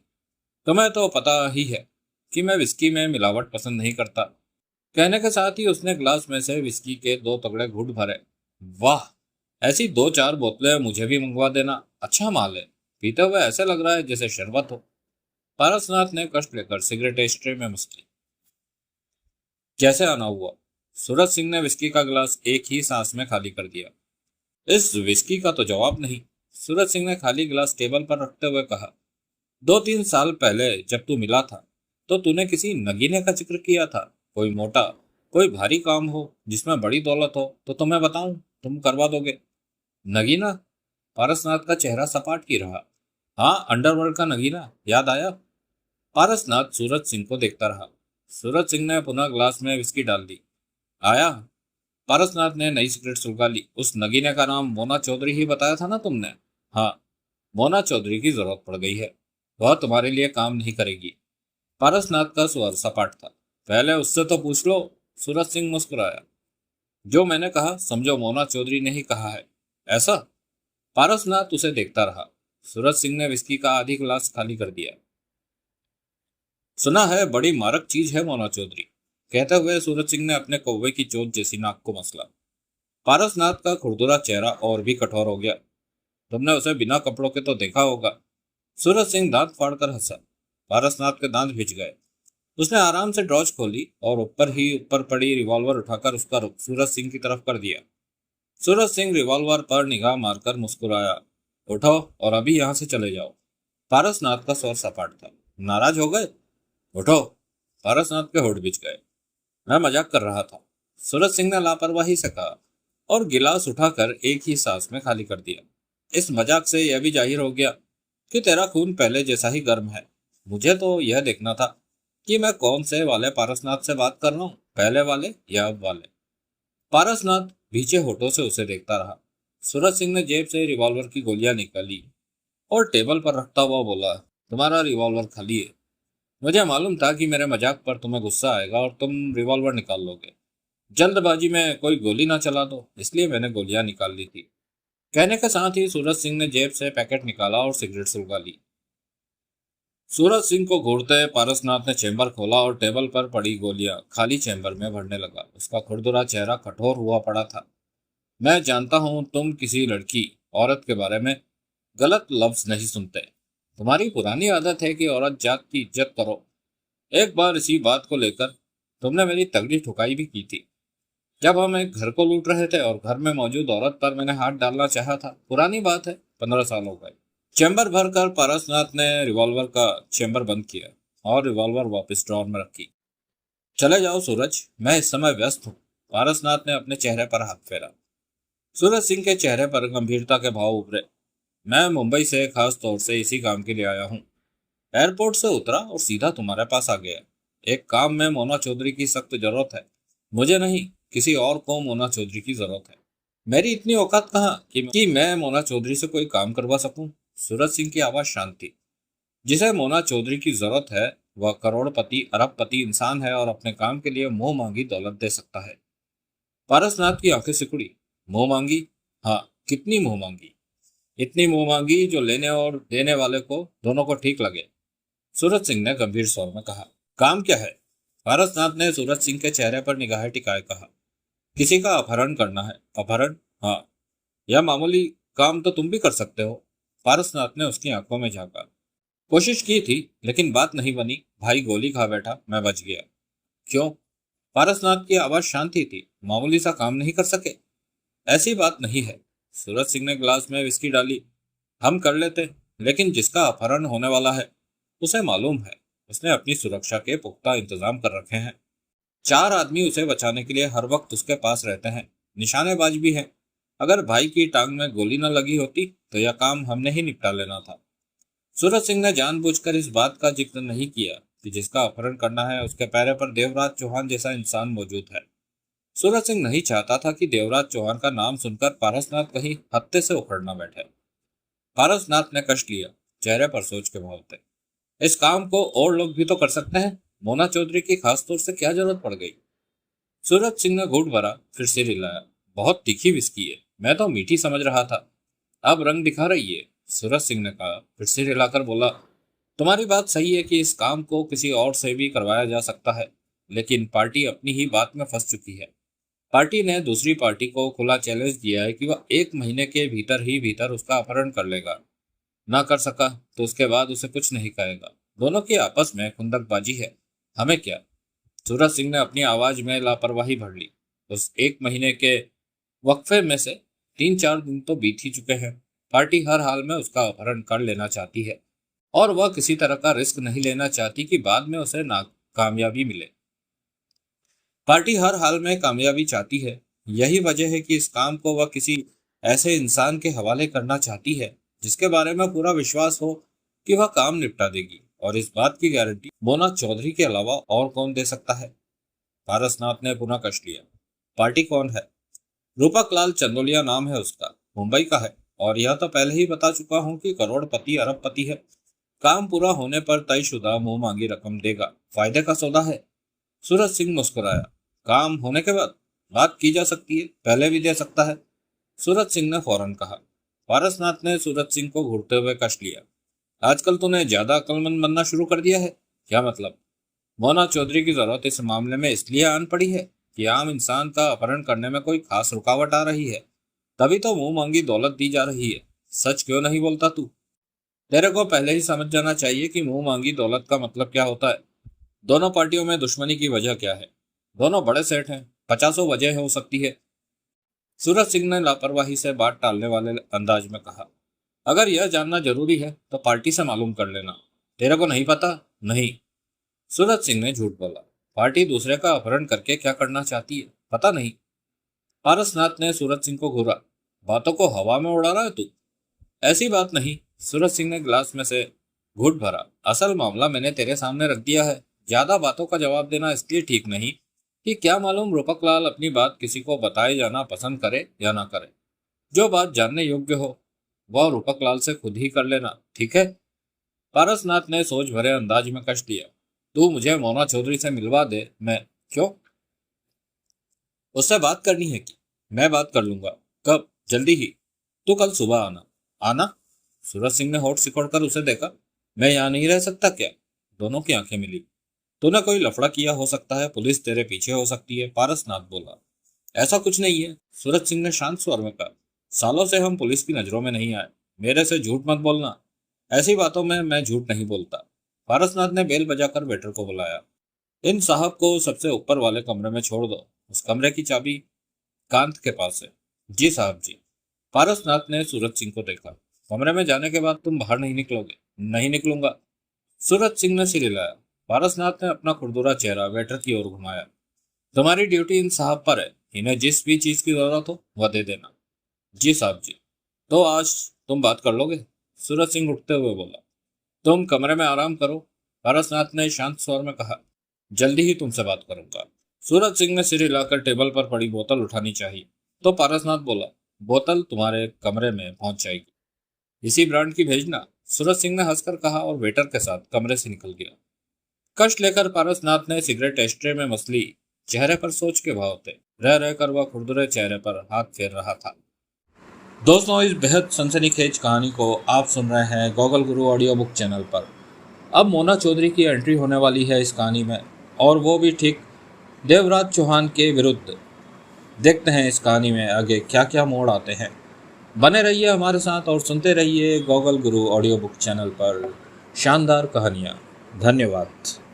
तुम्हें तो पता ही है कि मैं विस्की में मिलावट पसंद नहीं करता। कहने के साथ ही उसने गिलास में से विस्की के 2 तगड़े घूंट भरे। वाह, ऐसी 2-4 बोतलें मुझे भी मंगवा देना। अच्छा माल है, पीते हुए ऐसे लग रहा है जैसे शरबत हो। पारसनाथ ने कष्ट लेकर सिगरेट एस्ट्रे में मसली। कैसे आना हुआ? सूरज सिंह ने विस्की का गिलास एक ही सांस में खाली कर दिया। इस विस्की का तो जवाब नहीं। सूरज सिंह ने खाली गिलास टेबल पर रखते हुए कहा। 2-3 साल पहले जब तू मिला था तो तूने किसी नगीने का जिक्र किया था। कोई मोटा, कोई भारी काम हो जिसमें बड़ी दौलत हो तो तुम्हें बताऊं, तुम करवा दोगे। नगीना? पारसनाथ का चेहरा सपाट ही रहा। हाँ, अंडरवर्ल्ड का नगीना, याद आया? पारसनाथ सूरज सिंह को देखता रहा। सूरज सिंह ने पुनः ग्लास में विस्की डाल दी। आया? पारसनाथ ने नई सिगरेट सुलगा ली। उस नगीने का नाम मोना चौधरी ही बताया था ना तुमने? हाँ, मोना चौधरी की जरूरत पड़ गई है। वह तुम्हारे लिए काम नहीं करेगी। पारसनाथ का स्वर सपाट था। पहले उससे तो पूछ लो। सूरज सिंह मुस्कुराया। जो मैंने कहा समझो मोना चौधरी ने ही कहा है। ऐसा? पारसनाथ उसे देखता रहा। सूरज सिंह ने विस्की का आधी गिलास खाली कर दिया। सुना है बड़ी मारक चीज है मोना चौधरी। कहते हुए सूरज सिंह ने अपने कौवे की चोट जैसी नाक को मसला। पारसनाथ का खुरदुरा चेहरा और भी कठोर हो गया। तुमने उसे बिना कपड़ों के तो देखा होगा। सूरज सिंह दांत फाड़कर हंसा। पारसनाथ के दांत भिज गए। उसने आराम से ड्रॉज खोली और ऊपर पड़ी रिवॉल्वर उठाकर उसका रुख सूरज सिंह की तरफ कर दिया। सूरज सिंह रिवॉल्वर पर निगाह मारकर मुस्कुराया। उठो और अभी यहाँ से चले जाओ। पारसनाथ का स्वर सपाट था। नाराज हो गए? उठो। पारसनाथ के होठ बिछ गए। मैं मजाक कर रहा था, सूरज सिंह ने लापरवाही से कहा और गिलास उठाकर एक ही सांस में खाली कर दिया। इस मजाक से यह भी जाहिर हो गया कि तेरा खून पहले जैसा ही गर्म है। मुझे तो यह देखना था कि मैं कौन से वाले पारसनाथ से बात कर रहा हूँ, पहले वाले या अब वाले। पारसनाथ भीचे होठों से उसे देखता रहा। सूरज सिंह ने जेब से रिवॉल्वर की गोलियां निकाली और टेबल पर रखता हुआ बोला, तुम्हारा रिवॉल्वर खाली है। मुझे मालूम था कि मेरे मजाक पर तुम्हें गुस्सा आएगा और तुम रिवॉल्वर निकाल लोगे। जल्दबाजी में कोई गोली ना चला दो, इसलिए मैंने गोलियां निकाल ली थी। कहने के साथ ही सूरज सिंह ने जेब से पैकेट निकाला और सिगरेट सुलगा ली। सूरज सिंह को घूरते पारसनाथ ने चेंबर खोला और टेबल पर पड़ी गोलियां खाली चेंबर में भरने लगा। उसका खुरदुरा चेहरा कठोर हुआ पड़ा था। मैं जानता हूं तुम किसी लड़की औरत के बारे में गलत लफ्ज नहीं सुनते। तुम्हारी पुरानी आदत है कि औरत जात की इज्जत करो। एक बार इसी बात को लेकर तुमने मेरी तगड़ी ठुकाई भी की थी, जब हम एक घर को लूट रहे थे और घर में मौजूद औरत पर मैंने हाथ डालना चाहा था। पुरानी बात है, 15 साल हो गए। चैम्बर भरकर पारसनाथ ने रिवॉल्वर का चैम्बर बंद किया और रिवॉल्वर वापस ड्रॉर में रखी। चले जाओ सूरज, मैं इस समय व्यस्त हूँ। पारसनाथ ने अपने चेहरे पर हाथ फेरा। सूरज सिंह के चेहरे पर गंभीरता के भाव उभरे। मैं मुंबई से खास तौर से इसी काम के लिए आया हूँ। एयरपोर्ट से उतरा और सीधा तुम्हारे पास आ गया। एक काम में मोना चौधरी की सख्त जरूरत है। मुझे नहीं, किसी और को मोना चौधरी की जरूरत है। मेरी इतनी औकात कहाँ कि मैं मोना चौधरी से कोई काम करवा सकूं। सूरज सिंह की आवाज शांत थी। जिसे मोना चौधरी की जरूरत है वह करोड़पति अरबपति इंसान है और अपने काम के लिए मुंह मांगी दौलत दे सकता है। पारसनाथ की आंखें सिकुड़ी। मुंह मांगी? हाँ, कितनी मुंह मांगी? इतनी मुंह मांगी जो लेने और देने वाले को दोनों को ठीक लगे। सूरज सिंह ने गंभीर स्वर में कहा, काम क्या है? पारसनाथ ने सूरज सिंह के चेहरे पर निगाहें टिकाए कहा, किसी का अपहरण करना है। अपहरण? हाँ। यह मामूली काम तो तुम भी कर सकते हो। पारसनाथ ने उसकी आंखों में झांका। कोशिश की थी लेकिन बात नहीं बनी। भाई गोली खा बैठा, मैं बच गया। क्यों? पारसनाथ की आवाज शांत ही थी। मामूली सा काम नहीं कर सके? ऐसी बात नहीं है। सूरज सिंह ने गिलास में विस्की डाली। हम कर लेते, लेकिन जिसका अपहरण होने वाला है उसे मालूम है। उसने अपनी सुरक्षा के पुख्ता इंतजाम कर रखे हैं। 4 आदमी उसे बचाने के लिए हर वक्त उसके पास रहते हैं। निशानेबाज भी हैं। अगर भाई की टांग में गोली न लगी होती तो यह काम हमने ही निपटा लेना था। सूरज सिंह ने जानबूझकर इस बात का जिक्र नहीं किया कि जिसका अपहरण करना है उसके पैरे पर देवराज चौहान जैसा इंसान मौजूद है। सूरज सिंह नहीं चाहता था कि देवराज चौहान का नाम सुनकर पारसनाथ कहीं हत्थे से उखड़ न बैठे। पारसनाथ ने कष्ट लिया। चेहरे पर सोच के भाव थे। इस काम को और लोग भी तो कर सकते हैं। मोना चौधरी की खास तौर से क्या जरूरत पड़ गई? सूरज सिंह ने घूंट भरा, फिर सिर हिलाया। बहुत तीखी विस्की है, मैं तो मीठी समझ रहा था। अब रंग दिखा रही है। सूरज सिंह ने कहा, फिर सिर हिलाकर बोला, तुम्हारी बात सही है कि इस काम को किसी और से भी करवाया जा सकता है, लेकिन पार्टी अपनी ही बात में फंस चुकी है। पार्टी ने दूसरी पार्टी को खुला चैलेंज दिया है कि वह 1 महीने के भीतर ही भीतर उसका अपहरण कर लेगा। ना कर सका तो उसके बाद उसे कुछ नहीं कहेगा। दोनों की आपस में खुंदकबाजी है, हमें क्या? सूरज सिंह ने अपनी आवाज में लापरवाही भर ली। उस 1 महीने के वक्फे में से 3-4 दिन तो बीत ही चुके हैं। पार्टी हर हाल में उसका अपहरण कर लेना चाहती है और वह किसी तरह का रिस्क नहीं लेना चाहती कि बाद में उसे कामयाबी मिले। पार्टी हर हाल में कामयाबी चाहती है। यही वजह है कि इस काम को वह किसी ऐसे इंसान के हवाले करना चाहती है जिसके बारे में पूरा विश्वास हो कि वह काम निपटा देगी, और इस बात की गारंटी मोना चौधरी के अलावा और कौन दे सकता है? पारसनाथ ने पुनः कष्ट लिया। पार्टी कौन है? रूपक लाल चंदोलिया नाम है उसका, मुंबई का है, और यह तो पहले ही बता चुका हूँ कि करोड़पति अरबपति है। काम पूरा होने पर तयशुदा मुंह मांगी रकम देगा। फायदे का सौदा है। सूरज सिंह मुस्कुराया। काम होने के बाद बात की जा सकती है, पहले भी दे सकता है। सूरज सिंह ने फौरन कहा। पारसनाथ ने सूरज सिंह को घूरते हुए कष्ट लिया। आजकल तूने ज्यादा अक्लमंद बनना शुरू कर दिया है। क्या मतलब? मोना चौधरी की जरूरत इस मामले में इसलिए आन पड़ी है कि आम इंसान का अपहरण करने में कोई खास रुकावट आ रही है, तभी तो मुंह मांगी दौलत दी जा रही है। सच क्यों नहीं बोलता तू? तेरे को पहले ही समझ जाना चाहिए कि मुंह मांगी दौलत का मतलब क्या होता है। दोनों पार्टियों में दुश्मनी की वजह क्या है? दोनों बड़े सेठ हैं, 50 वजह हो सकती है। सूरज सिंह ने लापरवाही से बात टालने वाले अंदाज में कहा, अगर यह जानना जरूरी है तो पार्टी से मालूम कर लेना। तेरे को नहीं पता? नहीं। सूरज सिंह ने झूठ बोला। पार्टी दूसरे का अपहरण करके क्या करना चाहती है, पता नहीं। पारसनाथ ने सूरज सिंह को घूरा। बातों को हवा में उड़ा रहा है तू? ऐसी बात नहीं। सूरज सिंह ने गिलास में से घूंट भरा। असल मामला मैंने तेरे सामने रख दिया है। ज्यादा बातों का जवाब देना इसलिए ठीक नहीं कि क्या मालूम रूपकलाल अपनी बात किसी को बताए जाना पसंद करे या ना करे। जो बात जानने योग्य हो वह रूपकलाल से खुद ही कर लेना, ठीक है। पारसनाथ ने सोच भरे अंदाज में कश दिया। तू मुझे मोना चौधरी से मिलवा दे, मैं क्यों? उससे बात करनी है कि मैं बात कर लूंगा। कब? जल्दी ही। तू कल सुबह आना। आना? सूरज सिंह ने होठ सिकोड़कर उसे देखा। मैं यहाँ नहीं रह सकता क्या? दोनों की आंखें मिली। तूने कोई लफड़ा किया हो सकता है, पुलिस तेरे पीछे हो सकती है, पारसनाथ बोला। ऐसा कुछ नहीं है, सूरज सिंह ने शांत स्वर में कहा। सालों से हम पुलिस की नजरों में नहीं आए। मेरे से झूठ मत बोलना। ऐसी बातों में मैं झूठ नहीं बोलता। पारसनाथ ने बेल बजाकर वेटर को बुलाया। इन साहब को सबसे ऊपर वाले कमरे में छोड़ दो। उस कमरे की चाबी कांत के पास है। जी साहब जी। पारसनाथ ने सूरज सिंह को देखा। कमरे में जाने के बाद तुम बाहर नहीं निकलोगे? नहीं निकलूंगा। सूरज सिंह ने सिर हिलाया। पारसनाथ ने अपना खुरदुरा चेहरा वेटर की ओर घुमाया। तुम्हारी ड्यूटी इन साहब पर है, इन्हें जिस भी चीज की जरूरत हो वह दे देना। जी साहब जी। तो आज तुम बात कर लोगे? सूरज सिंह उठते हुए बोला। तुम कमरे में आराम करो, पारसनाथ ने शांत स्वर में कहा। जल्दी ही तुमसे बात करूंगा। सूरज सिंह ने सिर हिलाकर टेबल पर पड़ी बोतल उठानी चाहिए तो पारसनाथ बोला। बोतल तुम्हारे कमरे में पहुंच जाएगी। इसी ब्रांड की भेजना, सूरज सिंह ने हंसकर कहा और वेटर के साथ कमरे से निकल गया। कष्ट लेकर पारसनाथ ने सिगरेट एस्ट्रे में मसली। चेहरे पर सोच के भाव थे। रह रहकर वह खुरदुरे चेहरे पर हाथ फेर रहा था। दोस्तों, इस बेहद सनसनीखेज कहानी को आप सुन रहे हैं गॉगल गुरु ऑडियो बुक चैनल पर। अब मोना चौधरी की एंट्री होने वाली है इस कहानी में, और वो भी ठीक देवराज चौहान के विरुद्ध। देखते हैं इस कहानी में आगे क्या क्या मोड़ आते हैं। बने रहिए हमारे साथ और सुनते रहिए गॉगल गुरु ऑडियो बुक चैनल पर शानदार कहानियाँ। धन्यवाद।